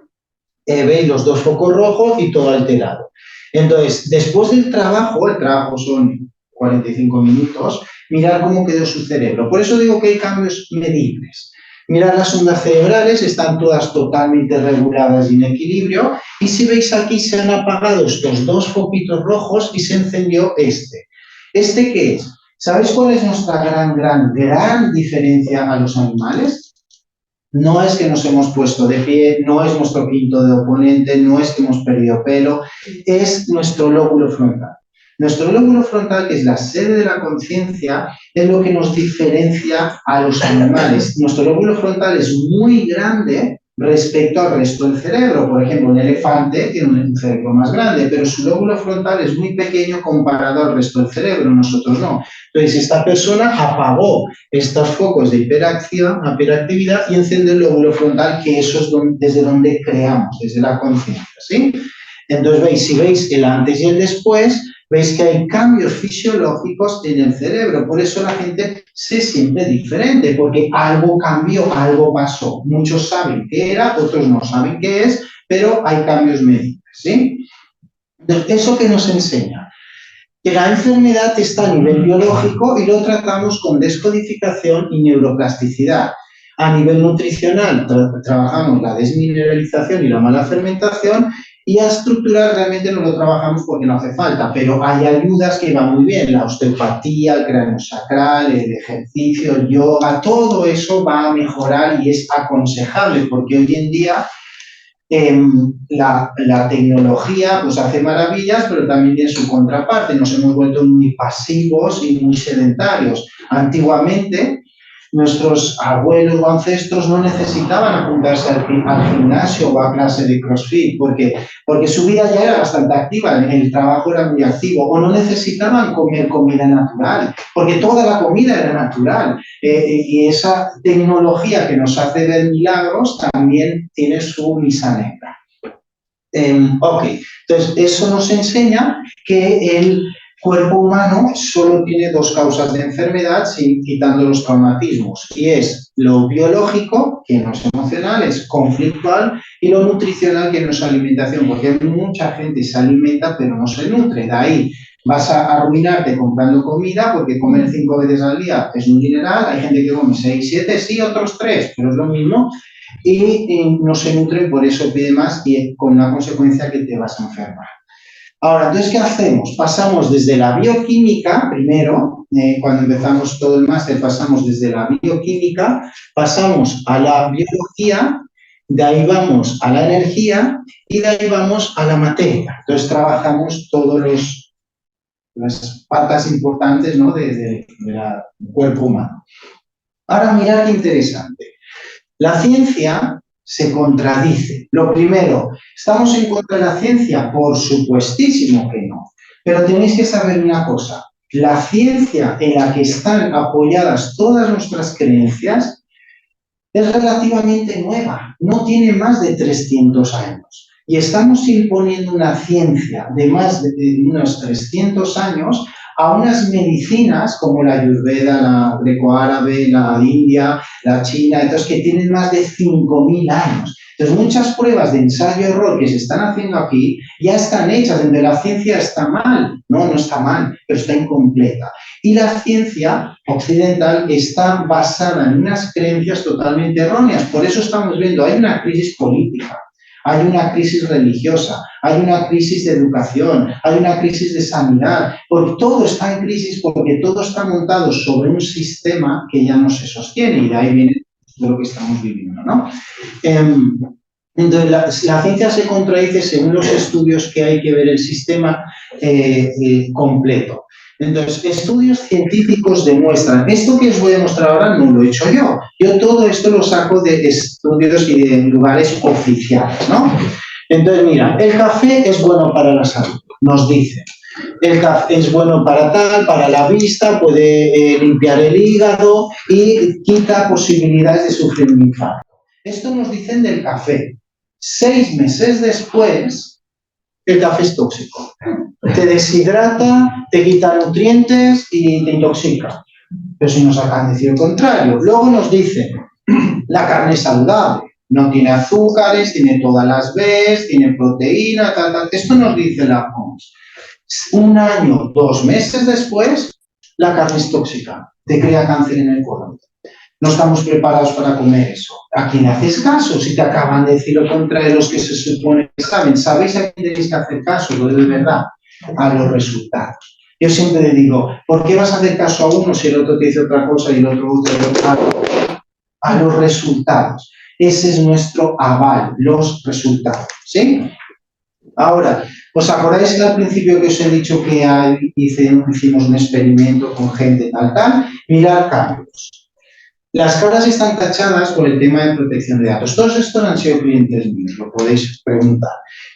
Veis los dos focos rojos y todo alterado. Entonces, después del trabajo, el trabajo son 45 minutos, mirar cómo quedó su cerebro. Por eso digo que hay cambios medibles. Mirad las ondas cerebrales, están todas totalmente reguladas y en equilibrio. Y si veis aquí, se han apagado estos dos foquitos rojos y se encendió este. ¿Este qué es? ¿Sabéis cuál es nuestra gran diferencia a los animales? No es que nos hemos puesto de pie, no es nuestro quinto de oponente, no es que hemos perdido pelo, es nuestro lóbulo frontal. Nuestro lóbulo frontal, que es la sede de la conciencia, es lo que nos diferencia a los animales. Nuestro lóbulo frontal es muy grande respecto al resto del cerebro. Por ejemplo, un elefante tiene un cerebro más grande, pero su lóbulo frontal es muy pequeño comparado al resto del cerebro, nosotros no. Entonces, esta persona apagó estos focos de hiperactividad y encendió el lóbulo frontal, que eso es desde donde creamos, desde la conciencia, ¿sí? Entonces, si veis el antes y el después, veis que hay cambios fisiológicos en el cerebro. Por eso la gente se siente diferente, porque algo cambió, algo pasó. Muchos saben qué era, otros no saben qué es, pero hay cambios medibles, ¿sí? Entonces, ¿eso qué nos enseña? Que la enfermedad está a nivel biológico y lo tratamos con descodificación y neuroplasticidad. A nivel nutricional trabajamos la desmineralización y la mala fermentación, y a estructural realmente no lo trabajamos porque no hace falta, pero hay ayudas que van muy bien, la osteopatía, el craniosacral, el ejercicio, el yoga, todo eso va a mejorar y es aconsejable, porque hoy en día la tecnología pues hace maravillas, pero también tiene su contraparte. Nos hemos vuelto muy pasivos y muy sedentarios. Antiguamente, nuestros abuelos o ancestros no necesitaban apuntarse al gimnasio o a clase de CrossFit porque su vida ya era bastante activa, el trabajo era muy activo, o no necesitaban comer comida natural, porque toda la comida era natural. Y esa tecnología que nos hace ver milagros también tiene su misa negra. Entonces eso nos enseña que el cuerpo humano solo tiene dos causas de enfermedad, quitando los traumatismos, y es lo biológico, que no es emocional, es conflictual, y lo nutricional, que no es alimentación, porque mucha gente se alimenta pero no se nutre. De ahí vas a arruinarte comprando comida, porque comer 5 veces al día es un dineral. Hay gente que come 6, 7, sí, otros 3, pero es lo mismo, y no se nutren, por eso pide más, y con la consecuencia que te vas a enfermar. Ahora, entonces, ¿qué hacemos? Pasamos desde la bioquímica, primero, cuando empezamos todo el máster, pasamos desde la bioquímica, pasamos a la biología, de ahí vamos a la energía y de ahí vamos a la materia. Entonces, trabajamos todas las patas importantes, ¿no?, del cuerpo humano. Ahora, mirad qué interesante. La ciencia se contradice. Lo primero, ¿estamos en contra de la ciencia? Por supuestísimo que no. Pero tenéis que saber una cosa. La ciencia en la que están apoyadas todas nuestras creencias es relativamente nueva. No tiene más de 300 años. Y estamos imponiendo una ciencia de más de unos 300 años a unas medicinas como la ayurveda, la greco-árabe, la india, la china, entonces, que tienen más de 5.000 años. Entonces, muchas pruebas de ensayo-error que se están haciendo aquí ya están hechas, donde la ciencia está mal. No está mal, pero está incompleta. Y la ciencia occidental está basada en unas creencias totalmente erróneas. Por eso estamos viendo, hay una crisis política. Hay una crisis religiosa, hay una crisis de educación, hay una crisis de sanidad, porque todo está en crisis, porque todo está montado sobre un sistema que ya no se sostiene, y de ahí viene todo lo que estamos viviendo, ¿no? Entonces, la ciencia se contradice según los estudios que hay que ver el sistema completo. Entonces, estudios científicos demuestran, esto que os voy a mostrar ahora no lo he hecho yo, todo esto lo saco de estudios y de lugares oficiales, ¿no? Entonces, mira, el café es bueno para la salud, nos dicen. El café es bueno para tal, para la vista, puede limpiar el hígado y quita posibilidades de sufrir un infarto. Esto nos dicen del café. 6 meses después, el café es tóxico. Te deshidrata, te quita nutrientes y te intoxica. Pero si nos acaban de decir lo contrario. Luego nos dicen, la carne es saludable, no tiene azúcares, tiene todas las Bs, tiene proteína, tal. Esto nos dice la OMS. 1 año, 2 meses después, la carne es tóxica, te crea cáncer en el colon. No estamos preparados para comer eso. ¿A quién haces caso? Si te acaban de decir lo contrario de los que se supone que saben. ¿Sabéis a quién tenéis que hacer caso? Lo de verdad. A los resultados. Yo siempre le digo, ¿por qué vas a hacer caso a uno si el otro te dice otra cosa y el otro otra? A los resultados. Ese es nuestro aval, los resultados. ¿Sí? Ahora, ¿os acordáis al principio que os he dicho que hicimos un experimento con gente tal? Mirad cambios. Las caras están tachadas por el tema de protección de datos. Todos estos han sido clientes míos, lo podéis preguntar.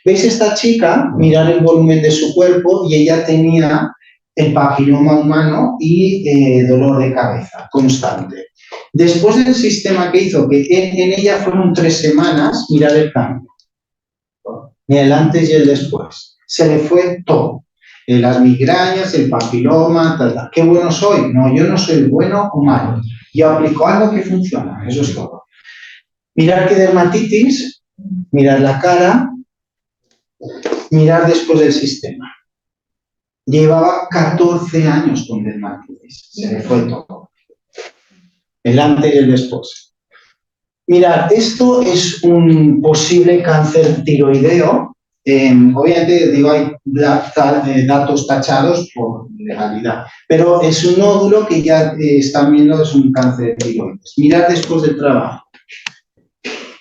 ¿Veis esta chica? Mirad el volumen de su cuerpo y ella tenía el papiloma humano y dolor de cabeza constante. Después del sistema que hizo, que en ella fueron 3 semanas, mirad el cambio. El antes y el después. Se le fue todo. las migrañas, el papiloma, tal, tal. ¿Qué bueno soy? No, yo no soy bueno o malo. Yo aplico algo que funciona, eso es todo. Mirar qué dermatitis, mirar la cara, mirar después del sistema. Llevaba 14 años con dermatitis, se le fue todo. El antes y el después. Mirad, esto es un posible cáncer tiroideo. Obviamente, digo, hay datos tachados por legalidad, pero es un nódulo que ya están viendo es un cáncer de tiroides. Mirad después del trabajo.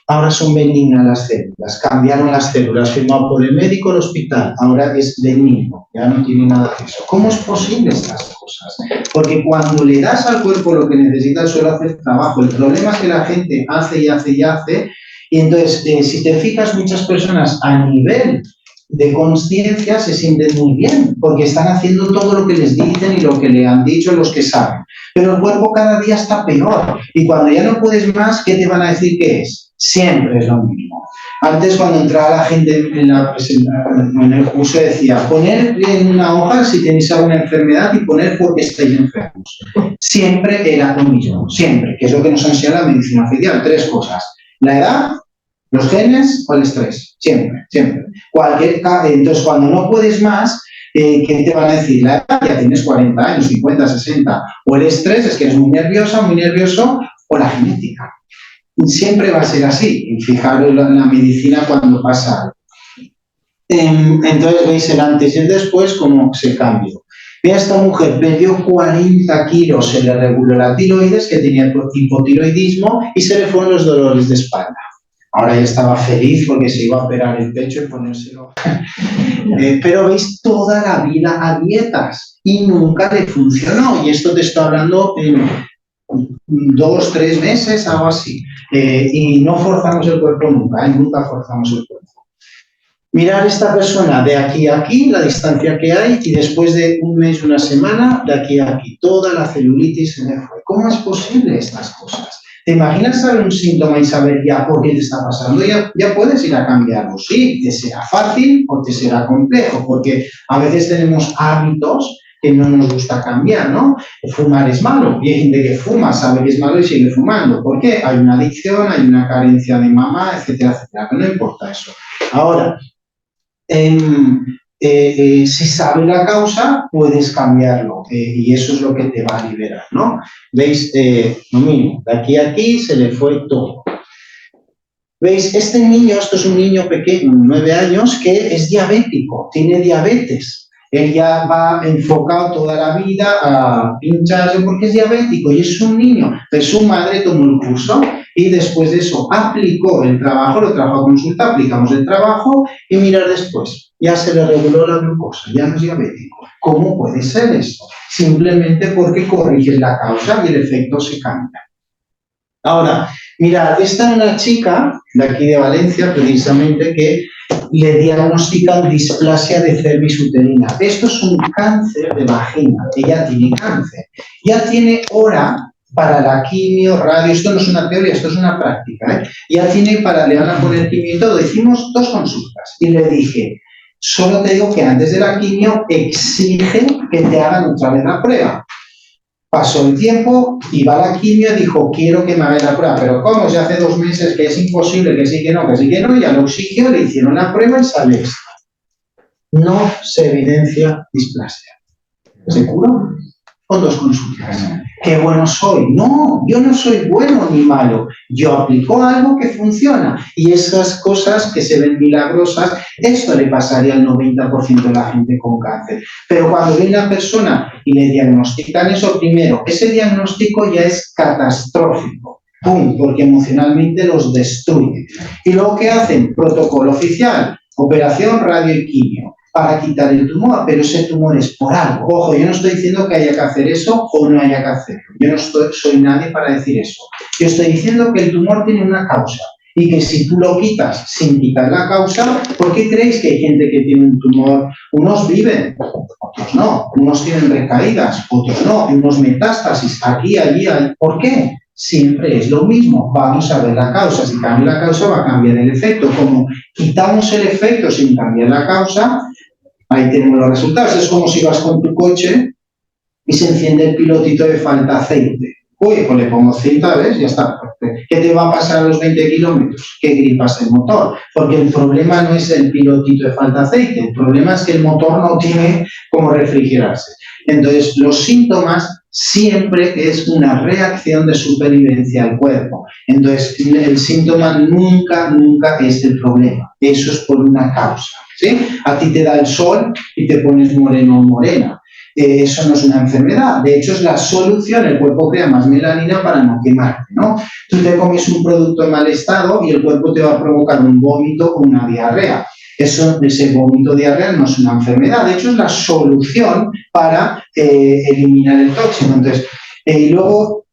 Ahora son benignas las células, cambiaron las células, firmado por el médico del hospital, ahora es benigno, ya no tiene nada de eso. ¿Cómo es posible estas cosas? Porque cuando le das al cuerpo lo que necesita, suele hacer trabajo. El problema es que la gente hace y hace y hace, y entonces, si te fijas, muchas personas a nivel de conciencia se sienten muy bien, porque están haciendo todo lo que les dicen y lo que le han dicho los que saben. Pero el cuerpo cada día está peor, y cuando ya no puedes más, ¿qué te van a decir que es? Siempre es lo mismo. Antes, cuando entraba la gente en el curso, decía, poner en una hoja si tenéis alguna enfermedad y poner por qué estáis enfermos. Siempre era lo mismo, siempre, que es lo que nos enseña la medicina oficial. 3 cosas. La edad, los genes o el estrés. Siempre, siempre. Entonces, cuando no puedes más, ¿qué te van a decir? La edad, ya tienes 40 años, 50, 60. O el estrés, es que eres muy nerviosa, muy nervioso, o la genética. Siempre va a ser así, y fijaros en la medicina cuando pasa algo. Entonces veis el antes y el después cómo se cambió. Mira, esta mujer perdió 40 kilos, se le reguló la tiroides, que tenía hipotiroidismo, y se le fueron los dolores de espalda. Ahora ya estaba feliz porque se iba a operar el pecho y ponérselo. Pero veis toda la vida a dietas y nunca le funcionó. Y esto te estoy hablando en 2, 3 meses, algo así. Y no forzamos el cuerpo nunca, nunca forzamos el cuerpo. Mirar esta persona de aquí a aquí, la distancia que hay, y después de un mes, una semana, de aquí a aquí. Toda la celulitis se me fue. ¿Cómo es posible estas cosas? ¿Te imaginas saber un síntoma y saber ya por qué te está pasando? Ya puedes ir a cambiarlo. Sí, te será fácil o te será complejo, porque a veces tenemos hábitos que no nos gusta cambiar, ¿no? Fumar es malo, y hay gente que fuma, sabe que es malo y sigue fumando. ¿Por qué? Hay una adicción, hay una carencia de mamá, etcétera, etcétera, que no importa eso. Ahora, si sabes la causa, puedes cambiarlo, y eso es lo que te va a liberar, ¿no? ¿Veis? Lo mismo, de aquí a aquí se le fue todo. ¿Veis? Este niño, esto es un niño pequeño, 9 años, que es diabético, tiene diabetes. Él ya va enfocado toda la vida a pincharse porque es diabético y es un niño. Entonces su madre tomó el curso y después de eso aplicó el trabajo, lo trajo a consulta, aplicamos el trabajo y mirar después. Ya se le reguló la glucosa, ya no es diabético. ¿Cómo puede ser esto? Simplemente porque corriges la causa y el efecto se cambia. Ahora, mirad, esta es una chica de aquí de Valencia, precisamente, que le diagnostican displasia de cervix uterina. Esto es un cáncer de vagina. Ella tiene cáncer. Ya tiene hora para la quimio, radio. Esto no es una teoría, esto es una práctica. Ya tiene le van a poner quimio y todo. Hicimos 2 consultas y le dije, solo te digo que antes de la quimio exigen que te hagan otra vez la prueba. Pasó el tiempo, iba a la quimio y dijo, quiero que me hagan la prueba. Pero ¿cómo? Si hace 2 meses que es imposible, que sí que no, y al oxígeno le hicieron la prueba y sale esto. No se evidencia displasia. ¿Seguro? Con 2 consultas. ¡Qué bueno soy! No, yo no soy bueno ni malo. Yo aplico algo que funciona. Y esas cosas que se ven milagrosas, esto le pasaría al 90% de la gente con cáncer. Pero cuando viene la persona y le diagnostican eso, primero, ese diagnóstico ya es catastrófico. ¡Pum! Porque emocionalmente los destruye. Y luego, ¿qué hacen? Protocolo oficial, operación, radio y quimio, para quitar el tumor, pero ese tumor es por algo. Ojo, yo no estoy diciendo que haya que hacer eso o no haya que hacerlo. Yo no soy nadie para decir eso. Yo estoy diciendo que el tumor tiene una causa y que si tú lo quitas sin quitar la causa, ¿por qué creéis que hay gente que tiene un tumor? Unos viven, otros no. Unos tienen recaídas, otros no. Unos metástasis, aquí, allí, allí. ¿Por qué? Siempre es lo mismo. Vamos a ver la causa. Si cambia la causa, va a cambiar el efecto. Como quitamos el efecto sin cambiar la causa, ahí tenemos los resultados. Es como si vas con tu coche y se enciende el pilotito de falta aceite. Uy, pues le pongo cinta, ¿ves? Ya está. ¿Qué te va a pasar a los 20 kilómetros? Que gripas el motor. Porque el problema no es el pilotito de falta aceite, el problema es que el motor no tiene cómo refrigerarse. Entonces, los síntomas siempre es una reacción de supervivencia al cuerpo. Entonces, el síntoma nunca es el problema. Eso es por una causa, ¿sí? A ti te da el sol y te pones moreno o morena. Eso no es una enfermedad, de hecho es la solución, el cuerpo crea más melanina para no quemarte, ¿no? Tú te comes un producto en mal estado y el cuerpo te va a provocar un vómito o una diarrea. Ese vómito o diarrea no es una enfermedad, de hecho es la solución para eliminar el tóxico. Entonces, y luego,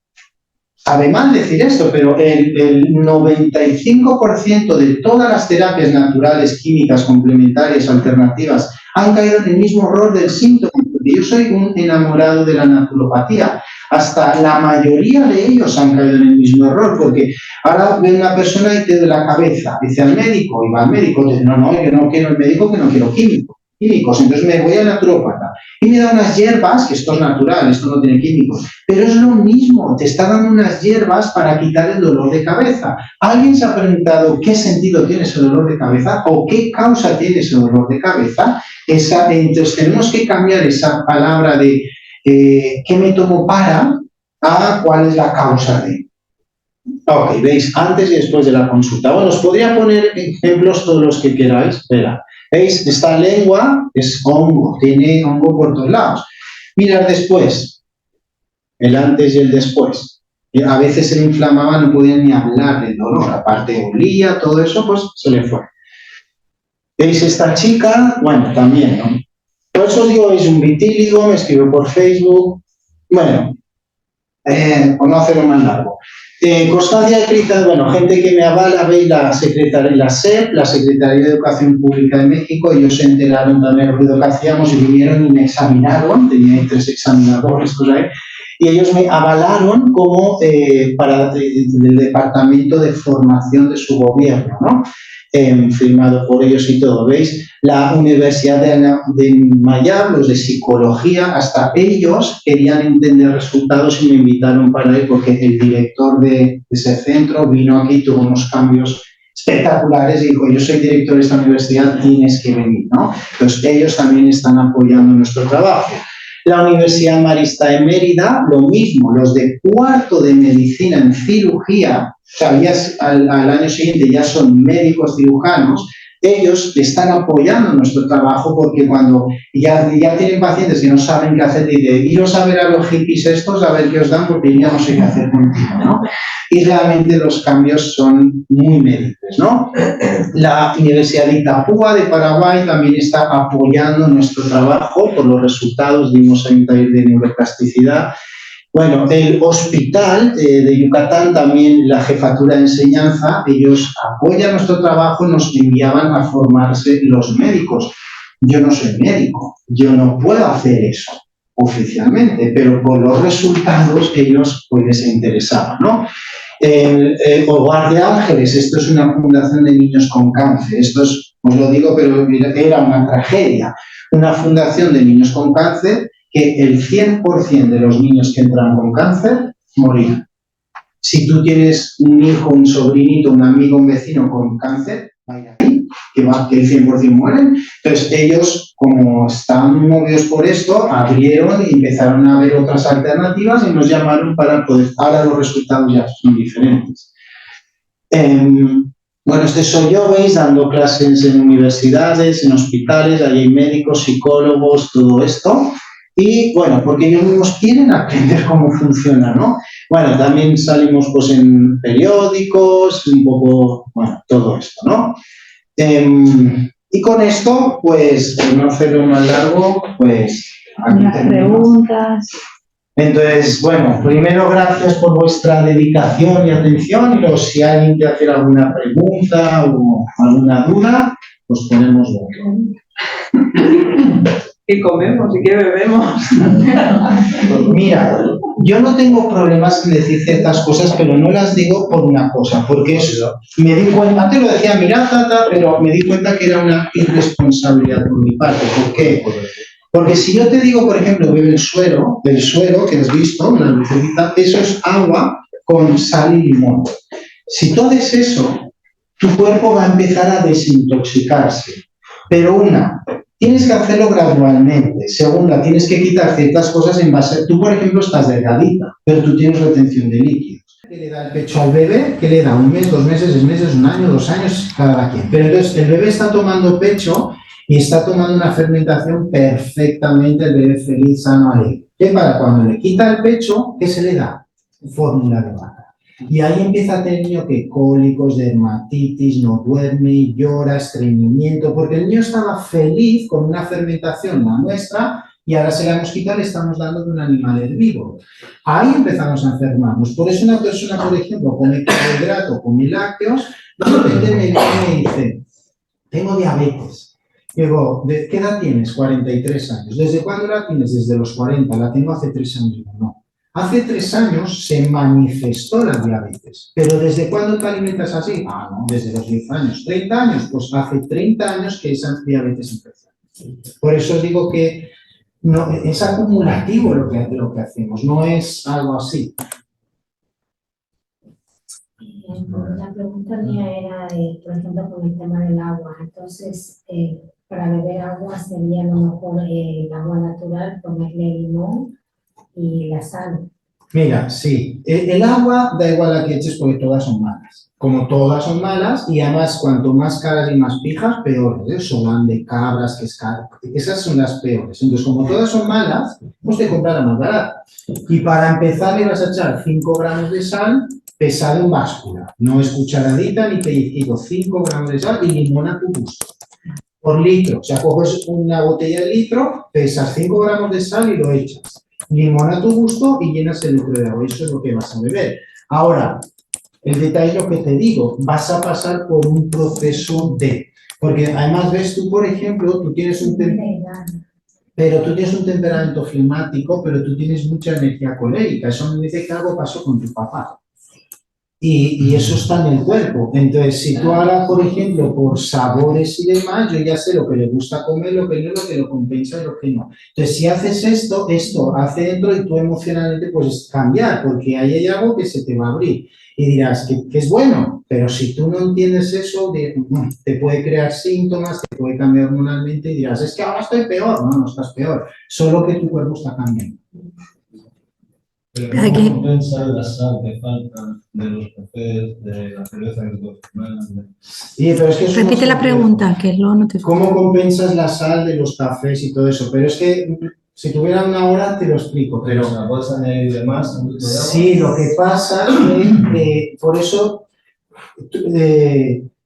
sabe mal decir esto, pero el 95% de todas las terapias naturales, químicas, complementarias, alternativas, han caído en el mismo error del síntoma. Yo soy un enamorado de la naturopatía. Hasta la mayoría de ellos han caído en el mismo error, porque ahora ve una persona y te duele la cabeza, dice al médico, y va al médico, dice, no, yo no quiero el médico, que no quiero químicos, entonces me voy al naturópata y me da unas hierbas, que esto es natural, esto no tiene químicos, pero es lo mismo, te está dando unas hierbas para quitar el dolor de cabeza. ¿Alguien se ha preguntado qué sentido tiene ese dolor de cabeza o qué causa tiene ese dolor de cabeza? Entonces tenemos que cambiar esa palabra de ¿qué me tomo para? A ¿cuál es la causa de? Ok, veis, antes y después de la consulta. Bueno, os podría poner ejemplos todos los que queráis. Espera, veis, esta lengua es hongo, tiene hongo por todos lados. Mirad después, el antes y el después. A veces se le inflamaba, no podían ni hablar del dolor, aparte olía, todo eso, pues se le fue. ¿Veis esta chica? Bueno, también, ¿no? Por eso digo, es un vitíligo, me escribió por Facebook. Bueno, por no hacerlo más largo. Constancia escrita, bueno, gente que me avala, veis la Secretaría, la SEP, la Secretaría de Educación Pública de México, ellos se enteraron también del ruido que hacíamos y vinieron y me examinaron, tenía 3 examinadores por ahí, y ellos me avalaron como para el Departamento de Formación de su gobierno, ¿no? Firmado por ellos y todo, ¿veis? La Universidad de Miami, los de psicología, hasta ellos querían entender resultados y me invitaron para ir porque el director de ese centro vino aquí, tuvo unos cambios espectaculares y dijo, yo soy director de esta universidad, tienes que venir, ¿no? Entonces ellos también están apoyando nuestro trabajo. La Universidad Marista de Mérida, lo mismo, los de 4º de medicina en cirugía, o sea, ya al año siguiente ya son médicos cirujanos, ellos están apoyando nuestro trabajo porque cuando ya tienen pacientes que no saben qué hacer, dicen, iros a ver a los hippies estos, a ver qué os dan, porque ya no sé qué hacer contigo, ¿no? Y realmente los cambios son muy médicos, ¿no? La Universidad de Itapúa de Paraguay también está apoyando nuestro trabajo por los resultados, dimos ahí un taller de neuroplasticidad. Bueno, el hospital de Yucatán, también la jefatura de enseñanza, ellos apoyan nuestro trabajo y nos enviaban a formarse los médicos. Yo no soy médico, yo no puedo hacer eso oficialmente, pero por los resultados ellos pues les interesaba, ¿no? El Hogar de Ángeles, esto es una fundación de niños con cáncer, esto es, os lo digo, pero era una tragedia, una fundación de niños con cáncer que el 100% de los niños que entran con cáncer morirán. Si tú tienes un hijo, un sobrinito, un amigo, un vecino con cáncer, vaya ahí, que el 100% mueren. Entonces ellos, como están movidos por esto, abrieron y empezaron a ver otras alternativas y nos llamaron para poder, ahora los resultados ya son diferentes. Bueno, este soy yo, veis, dando clases en universidades, en hospitales, allí hay médicos, psicólogos, todo esto. Y bueno, porque ellos mismos quieren aprender cómo funciona, ¿no? Bueno, también salimos pues en periódicos, un poco, bueno, todo esto, ¿no? Y con esto, pues, por no hacerlo más largo, pues... Unas preguntas. Entonces, bueno, primero gracias por vuestra dedicación y atención y luego si alguien quiere hacer alguna pregunta o alguna duda, pues ponemos voto. ¿Qué comemos y qué bebemos? Pues mira, yo no tengo problemas en decir ciertas cosas, pero no las digo por una cosa, porque me di cuenta, antes lo decía, mirad, tata, pero me di cuenta que era una irresponsabilidad por mi parte. ¿Por qué? Porque si yo te digo, por ejemplo, bebe el suero que has visto, la lucecita, eso es agua con sal y limón. Si tú haces eso, tu cuerpo va a empezar a desintoxicarse. Pero tienes que hacerlo gradualmente. Segunda, tienes que quitar ciertas cosas en base. Tú, por ejemplo, estás delgadita, pero tú tienes retención de líquidos. ¿Qué le da el pecho al bebé? ¿Qué le da? 1 mes, 2 meses, 6 meses, 1 año, 2 años, cada quien. Pero entonces el bebé está tomando pecho y está tomando una fermentación perfectamente, el bebé feliz, sano, alegre. ¿Qué para cuando le quita el pecho, qué se le da? Fórmula de vaca. Y ahí empieza a tener el niño que cólicos, dermatitis, no duerme, llora, estreñimiento, porque el niño estaba feliz con una fermentación, la nuestra, y ahora se la hemos quitado y le estamos dando de un animal herbívoro. Ahí empezamos a enfermarnos. Por eso una persona, por ejemplo, come carbohidrato, come lácteos, de repente me dice, tengo diabetes. Digo, ¿de qué edad tienes? 43 años. ¿Desde cuándo la tienes? Desde los 40. La tengo hace 3 años. Digo, no. Hace 3 años se manifestó la diabetes. ¿Pero desde cuándo te alimentas así? Ah, no, desde los 10 años. ¿30 años? Pues hace 30 años que esa diabetes empezó. Por eso digo que no, es acumulativo lo que hacemos, no es algo así. La pregunta mía era, por ejemplo, con el tema del agua. Entonces, para beber agua sería a lo mejor el agua natural, ponerle limón y la sal. Mira, sí, el agua da igual a que eches porque todas son malas. Como todas son malas, y además cuanto más caras y más pijas, peores. Solan de cabras, que es caro. Esas son las peores. Entonces, como todas son malas, pues te compras la más barata. Y para empezar le vas a echar 5 gramos de sal pesado en báscula. No es cucharadita ni pellizquito. 5 gramos de sal y limón a tu gusto. Por litro. O sea, coges una botella de litro, pesas 5 gramos de sal y lo echas. Limón a tu gusto y llenas el litro de agua. Eso es lo que vas a beber. Ahora, el detalle es lo que te digo. Vas a pasar por un proceso porque además ves tú, por ejemplo, tú tienes un temperamento flemático, pero tú tienes mucha energía colérica. Eso me dice que algo pasó con tu papá. Y eso está en el cuerpo. Entonces, si tú ahora, por ejemplo, por sabores y demás, yo ya sé lo que le gusta comer, lo que no, lo que lo compensa y lo que no. Entonces, si haces esto hace dentro y tú emocionalmente puedes cambiar, porque ahí hay algo que se te va a abrir. Y dirás que es bueno, pero si tú no entiendes eso, te puede crear síntomas, te puede cambiar hormonalmente y dirás, es que ahora estoy peor. No, no estás peor, solo que tu cuerpo está cambiando. Pero no compensa la sal que falta de los cafés, de la cerveza que tú tomas. Pero es que repite la pregunta, que luego no te... ¿Cómo compensas la sal de los cafés y todo eso? Pero es que si tuviera 1 hora te lo explico. Pero ¿la puedes añadir de más? Sí, lo que pasa es que por eso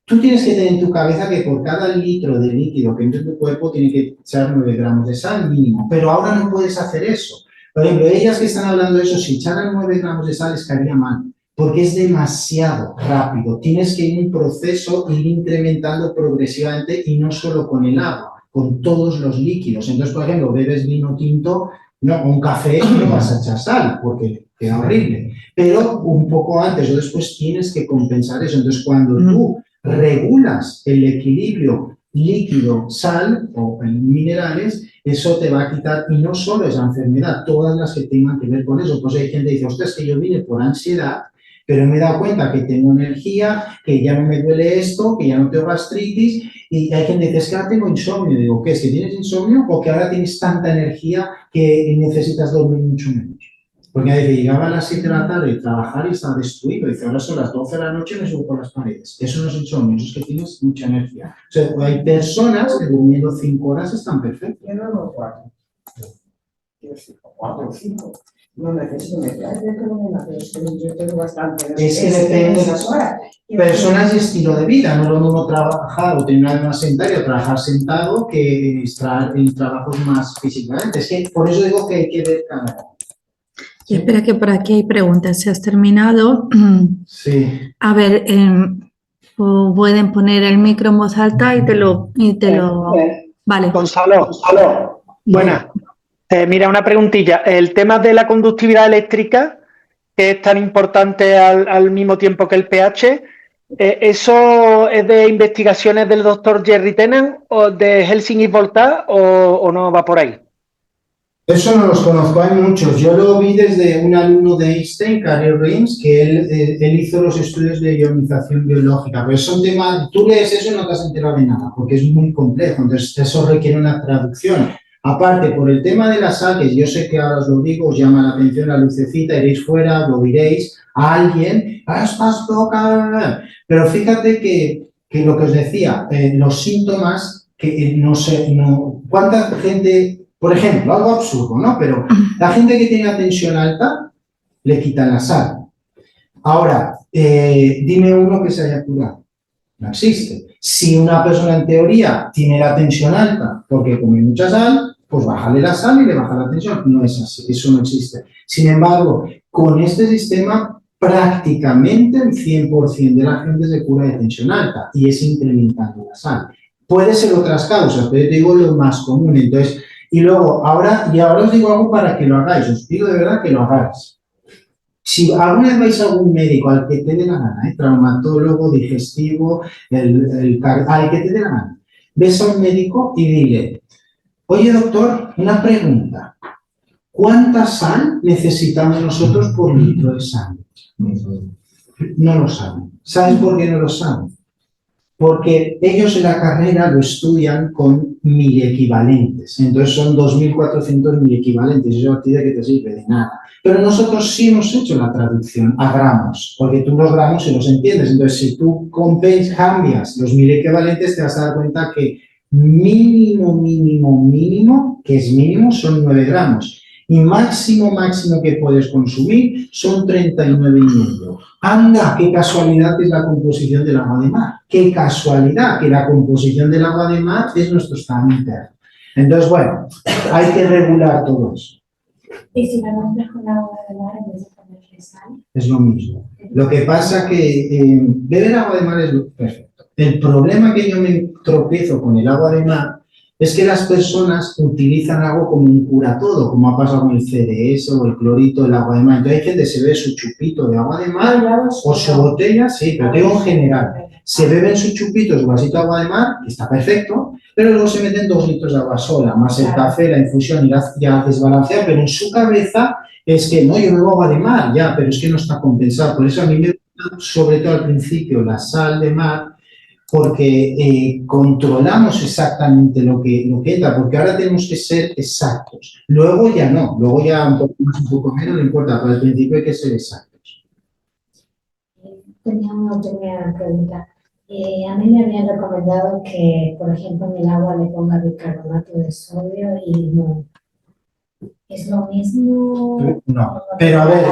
tú tienes que tener en tu cabeza que por cada litro de líquido que entra en tu cuerpo tiene que echar 9 gramos de sal mínimo. Pero ahora no puedes hacer eso. Por ejemplo, ellas que están hablando de eso, si echaran 9 gramos de sal les caería mal, porque es demasiado rápido. Tienes que ir en un proceso, ir incrementando progresivamente y no solo con el agua, con todos los líquidos. Entonces, por ejemplo, bebes vino tinto, no, un café no vas a echar sal, porque queda horrible. Pero un poco antes o después tienes que compensar eso. Entonces, cuando tú regulas el equilibrio líquido-sal o en minerales, eso te va a quitar, y no solo esa enfermedad, todas las que tengan que ver con eso. Pues hay gente que dice, ostras, que yo vine por ansiedad, pero me he dado cuenta que tengo energía, que ya no me duele esto, que ya no tengo gastritis, y hay gente que dice, es que ahora tengo insomnio. Digo, ¿qué es? ¿Que tienes insomnio o que ahora tienes tanta energía que necesitas dormir mucho menos? Porque a veces llegaba a las 7 de la tarde a trabajar y estaba destruido. Dice, ahora son las 12 de la noche y me subo por las paredes. Eso no es insomnio, eso es que tienes mucha energía. O sea, hay personas que durmiendo 5 horas están perfectas. Yo no hago 4. Yo 4 o 5. No necesito mediar, pero es que yo tengo bastante. Es que depende de las horas. Personas y estilo de vida. No es lo mismo trabajar o tener una vida sedentaria o trabajar sentado que estar en trabajos más físicamente. Es que por eso digo que hay que ver cada uno. Y espera que por aquí hay preguntas. ¿Se has terminado? Sí. A ver, pueden poner el micro en voz alta y te lo... Vale. Gonzalo, buena. Mira, una preguntilla. El tema de la conductividad eléctrica, que es tan importante al mismo tiempo que el pH, ¿eso es de investigaciones del doctor Jerry Tennant o de Helsinki Volta o no va por ahí? Eso no los conozco, hay muchos. Yo lo vi desde un alumno de Einstein, Karel Reims, que él hizo los estudios de ionización biológica. Pero son temas, tú lees eso y no te has enterado de nada, porque es muy complejo. Entonces, eso requiere una traducción. Aparte, por el tema de las sal, que yo sé que ahora os lo digo, os llama la atención la lucecita, iréis fuera, lo diréis a alguien, estás loca. Pero fíjate que lo que os decía, los síntomas, que no sé, ¿cuánta gente... Por ejemplo, algo absurdo, ¿no? Pero la gente que tiene la tensión alta, le quitan la sal. Ahora, dime uno que se haya curado. No existe. Si una persona en teoría tiene la tensión alta porque come mucha sal, pues bájale la sal y le baja la tensión. No es así, eso no existe. Sin embargo, con este sistema, prácticamente el 100% de la gente se cura de tensión alta y es incrementando la sal. Puede ser otras causas, pero yo te digo lo más común. Entonces, y luego, ahora os digo algo para que lo hagáis, os digo de verdad que lo hagáis. Si alguna vez vais a algún médico, al que te dé la gana, traumatólogo, digestivo, al que te dé la gana, ves a un médico y dile, oye doctor, una pregunta, ¿cuánta sal necesitamos nosotros por litro de sangre? No lo saben. ¿Sabes por qué no lo saben? Porque ellos en la carrera lo estudian con miliequivalentes. Entonces son 2.400 miliequivalentes. Eso a ti de que te sirve de nada. Pero nosotros sí hemos hecho la traducción a gramos, porque tú los gramos se los entiendes. Entonces, si tú cambias los miliequivalentes, te vas a dar cuenta que mínimo, que es mínimo, son 9 gramos. Y máximo que puedes consumir son 39,5. Anda, qué casualidad que es la composición del agua de mar. Qué casualidad que la composición del agua de mar es nuestro estado interno. Entonces, bueno, hay que regular todo eso. ¿Y si la mezclas con agua de mar en vez de ponerle sal? Es lo mismo. Lo que pasa que beber agua de mar es perfecto. El problema que yo me tropiezo con el agua de mar es que las personas utilizan algo como un cura todo, como ha pasado con el CDS o el clorito del agua de mar. Entonces hay gente que se bebe su chupito de agua de mar o su botella, sí, pero digo en general. Se beben su chupito, su vasito de agua de mar, que está perfecto, pero luego se meten 2 litros de agua sola, más el café, la infusión y ya desbalancea, pero en su cabeza es que no, yo bebo agua de mar, ya, pero es que no está compensado. Por eso a mí me gusta, sobre todo al principio, la sal de mar, porque controlamos exactamente lo que entra, porque ahora tenemos que ser exactos. Luego ya no, luego ya un poco más, un poco menos, no importa, pero al principio hay que ser exactos. Tenía una última pregunta. A mí me habían recomendado que, por ejemplo, en el agua le ponga bicarbonato de sodio y no. ¿Es lo mismo? No, pero a ver,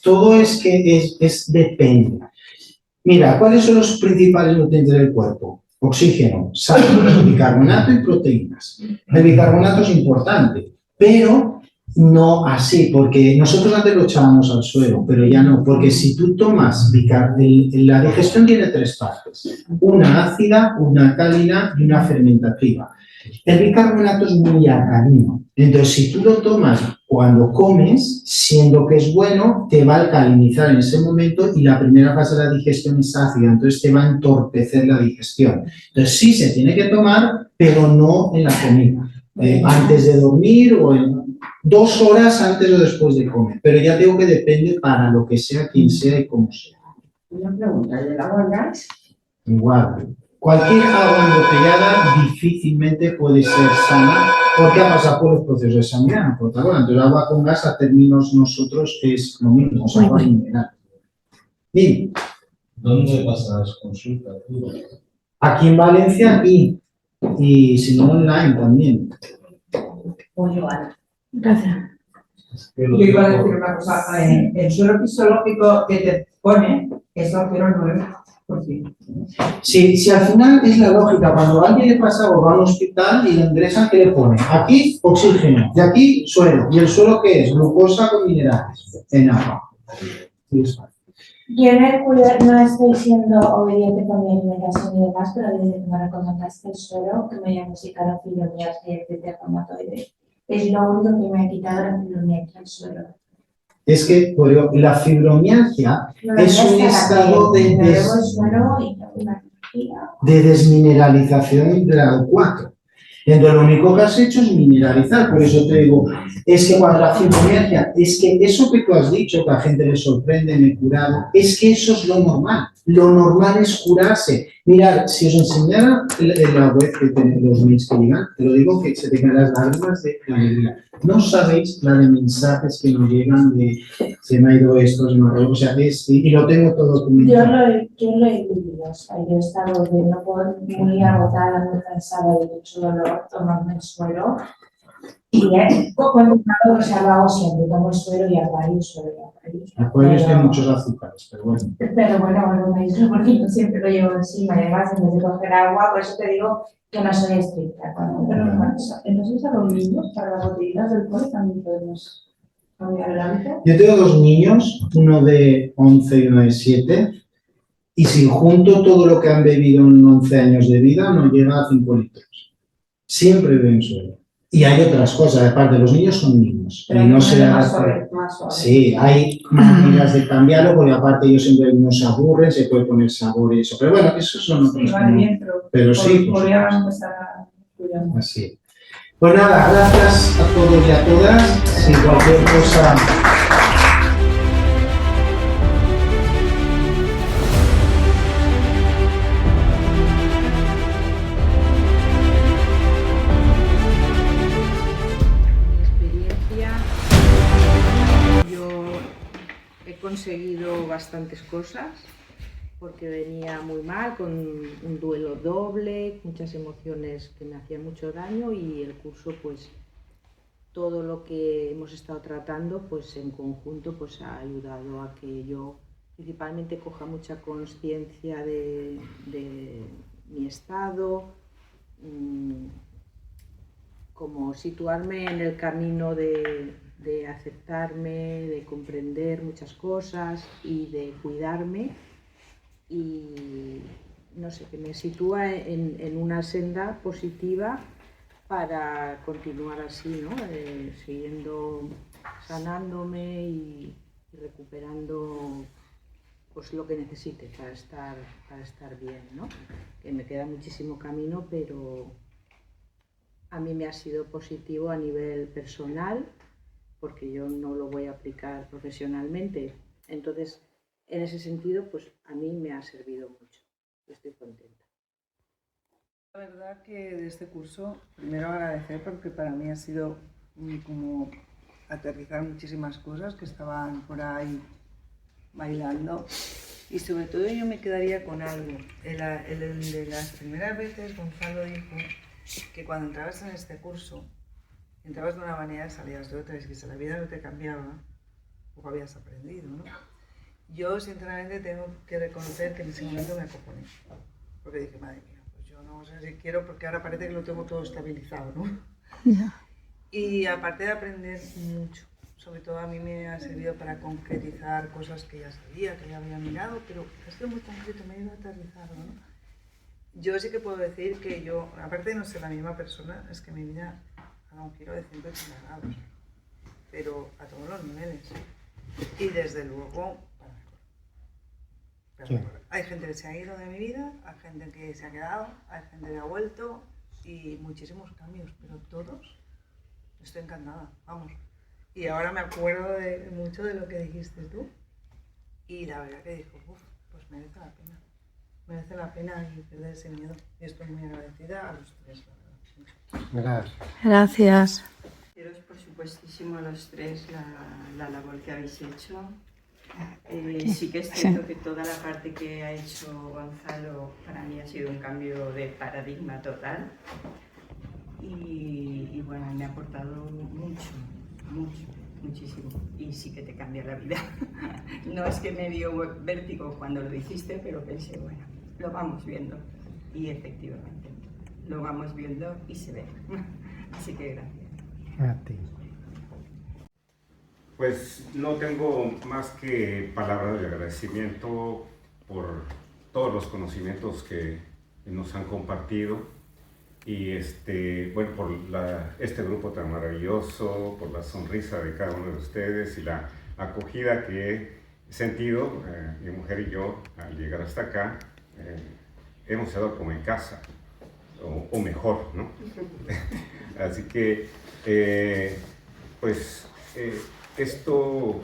todo es que es depende. Mira, ¿cuáles son los principales nutrientes del cuerpo? Oxígeno, sal, bicarbonato y proteínas. El bicarbonato es importante, pero no así, porque nosotros antes lo echábamos al suelo, pero ya no, porque si tú tomas la digestión tiene 3 partes, una ácida, una alcalina y una fermentativa. El bicarbonato es muy alcalino, entonces si tú lo tomas cuando comes, siendo que es bueno, te va a alcalinizar en ese momento y la primera fase de la digestión es ácida, entonces te va a entorpecer la digestión. Entonces sí se tiene que tomar, pero no en la comida, antes de dormir o 2 horas antes o después de comer, pero ya digo que depende para lo que sea, quien sea y cómo sea. Una pregunta, ¿y el agua en gas? Igual. Cualquier agua embotellada difícilmente puede ser sana porque ha pasado por los procesos de sanidad. Entonces, el agua con gas, a términos nosotros, es lo mismo, es agua mineral. Bien. ¿Dónde pasas consulta? Aquí en Valencia y si no online también. Pues Joana. Gracias. Yo iba a decir una cosa, el suelo fisiológico que te pone es la 0,9%. Si al final es la lógica, cuando a alguien le pasa algo, va a un hospital y le ingresan, ¿qué le pone? Aquí oxígeno, y aquí suelo. ¿Y el suelo qué es? Glucosa con minerales en agua. Sí, es fácil. Yo no estoy siendo obediente con mi alimentación y demás, pero desde que me recomendaste el suelo, que me diagnosticaron fibromialgia y artritis reumatoide, Es lo único que me ha quitado la fibromialgia al suelo. Es que la fibromialgia es un estado de desmineralización del grado 4. Entonces lo único que has hecho es mineralizar, por eso te digo, es que cuando la fibromialgia, es que eso que tú has dicho, que a la gente le sorprende, me he curado, es que eso es lo normal es curarse. Mirad, si os enseñara en la web que tenéis los mails que llegan, te lo digo que se te caen las lágrimas de la alegría. No sabéis la de mensajes que nos llegan de se me ha ido esto, se me ha ido, o sea, y lo tengo todo documentado. Yo lo he vivido, o sea, yo he estado muy agotada, muy cansada de mucho dolor, tomando el suelo. Y cuando lo hago siempre, tomo el suelo y apago el suelo. Acuario es de muchos azúcares, pero bueno. Pero bueno, me dicho porque yo siempre lo llevo encima, además, en vez de coger agua, por eso te digo que no soy estricta. Entonces, a los niños, para las botellitas del cole, también podemos cambiar el hábito. Yo tengo 2 niños, uno de 11 y uno de 7, y si junto todo lo que han bebido en 11 años de vida, no llega a 5 litros. Siempre beben suelo. Y hay otras cosas, aparte, los niños son niños. Pero y no se más suave. Sí, hay maneras de cambiarlo, porque aparte ellos siempre no se aburren, se puede poner sabor y eso. Pero bueno, eso son otros. Sí, vale, bien, pero sí. Podríamos empezar a cuidar. Así. Pues nada, gracias a todos y a todas. Si cualquier cosa... Conseguido bastantes cosas porque venía muy mal, con un duelo doble, muchas emociones que me hacían mucho daño, y el curso, pues todo lo que hemos estado tratando, pues en conjunto, pues ha ayudado a que yo principalmente coja mucha conciencia de mi estado, como situarme en el camino de aceptarme, de comprender muchas cosas y de cuidarme, y no sé, que me sitúa en una senda positiva para continuar así, ¿no? Siguiendo sanándome y recuperando pues lo que necesite para estar bien, ¿no? Que me queda muchísimo camino, pero a mí me ha sido positivo a nivel personal, porque yo no lo voy a aplicar profesionalmente. Entonces, en ese sentido, pues a mí me ha servido mucho. Estoy contenta. La verdad que de este curso, primero agradecer, porque para mí ha sido como aterrizar muchísimas cosas que estaban por ahí bailando. Y sobre todo yo me quedaría con algo. El de las primeras veces, Gonzalo dijo que cuando entrabas en este curso, entrabas de una manera y salías de otra, y que si la vida no te cambiaba, poco habías aprendido, ¿no? Yo, sinceramente, tengo que reconocer que en ese momento me acojoné, porque dije, madre mía, pues yo no sé si quiero, porque ahora parece que lo tengo todo estabilizado, ¿no? Yeah. Y aparte de aprender mucho, sobre todo a mí me ha servido para concretizar cosas que ya sabía, que ya había mirado, pero ha sido muy concreto, me ha ido a aterrizar, ¿no? Yo sí que puedo decir que yo, aparte de no ser la misma persona, es que mi vida ha dado un giro de 180 grados, pero a todos los niveles. Y desde luego, para mejor. Hay gente que se ha ido de mi vida, hay gente que se ha quedado, hay gente que ha vuelto, y muchísimos cambios, pero todos estoy encantada, vamos. Y ahora me acuerdo de mucho de lo que dijiste tú, y la verdad que dijo, pues merece la pena. Merece la pena y perder ese miedo. Y estoy muy agradecida a los tres. Gracias. Gracias. Agradeceros, por supuestísimo, a los tres la labor que habéis hecho. Sí que es cierto que toda la parte que ha hecho Gonzalo para mí ha sido un cambio de paradigma total. Y bueno, me ha aportado muchísimo. Y sí que te cambia la vida. No es que me dio vértigo cuando lo dijiste, pero pensé, bueno, lo vamos viendo. Y efectivamente, lo vamos viendo y se ve. Así que gracias. A ti. Pues no tengo más que palabras de agradecimiento por todos los conocimientos que nos han compartido. y bueno, por este grupo tan maravilloso, por la sonrisa de cada uno de ustedes y la acogida que he sentido, mi mujer y yo, al llegar hasta acá, hemos estado como en casa, o mejor, ¿no? Así que, pues, esto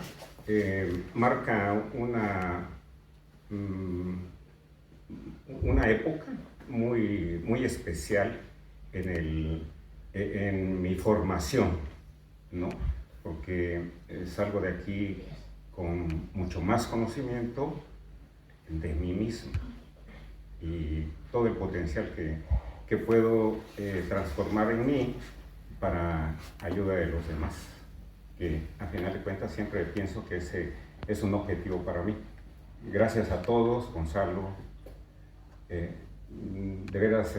marca una época muy especial en mi formación, ¿no? Porque salgo de aquí con mucho más conocimiento de mí mismo y todo el potencial que puedo transformar en mí para ayuda de los demás, que a final de cuentas siempre pienso que ese es un objetivo para mí. Gracias a todos, Gonzalo, de veras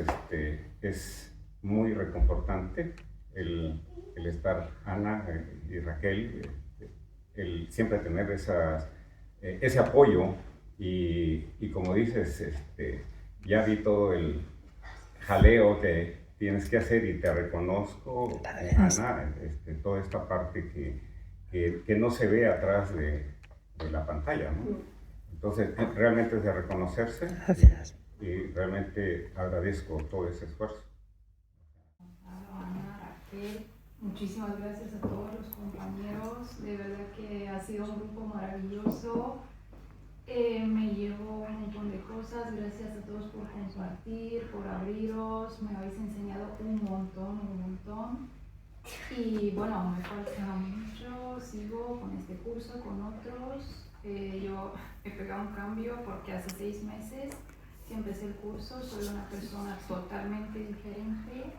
es muy reconfortante el estar, Ana y Raquel, el siempre tener ese apoyo y como dices, ya vi todo el jaleo que tienes que hacer y te reconozco, Ana, toda esta parte que no se ve atrás de la pantalla, ¿no? Entonces, realmente es de reconocerse. Gracias. Y realmente agradezco todo ese esfuerzo. Ana, Raquel, muchísimas gracias a todos los compañeros, de verdad que ha sido un grupo maravilloso, me llevo un montón de cosas, gracias a todos por compartir, por abriros, me habéis enseñado un montón, y bueno, me falta mucho, sigo con este curso, con otros, yo he pegado un cambio porque hace 6 meses que empecé el curso, soy una persona totalmente diferente,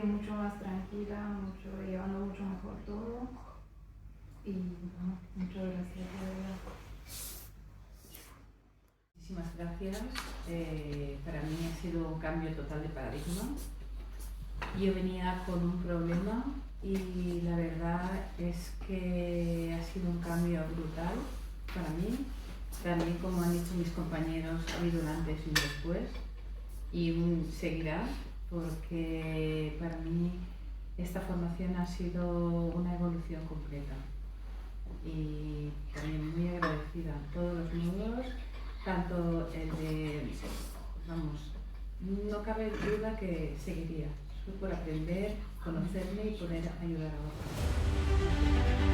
mucho más tranquila, llevando mucho mejor todo, y bueno, muchas gracias de verdad. Muchísimas gracias. Para mí ha sido un cambio total de paradigma. Yo venía con un problema y la verdad es que ha sido un cambio brutal para mí. También, como han dicho mis compañeros, ha habido un antes y un después y seguirá, porque para mí esta formación ha sido una evolución completa y también muy agradecida a todos los módulos, tanto el de, vamos, no cabe duda que seguiría, solo por aprender, conocerme y poder ayudar a otros.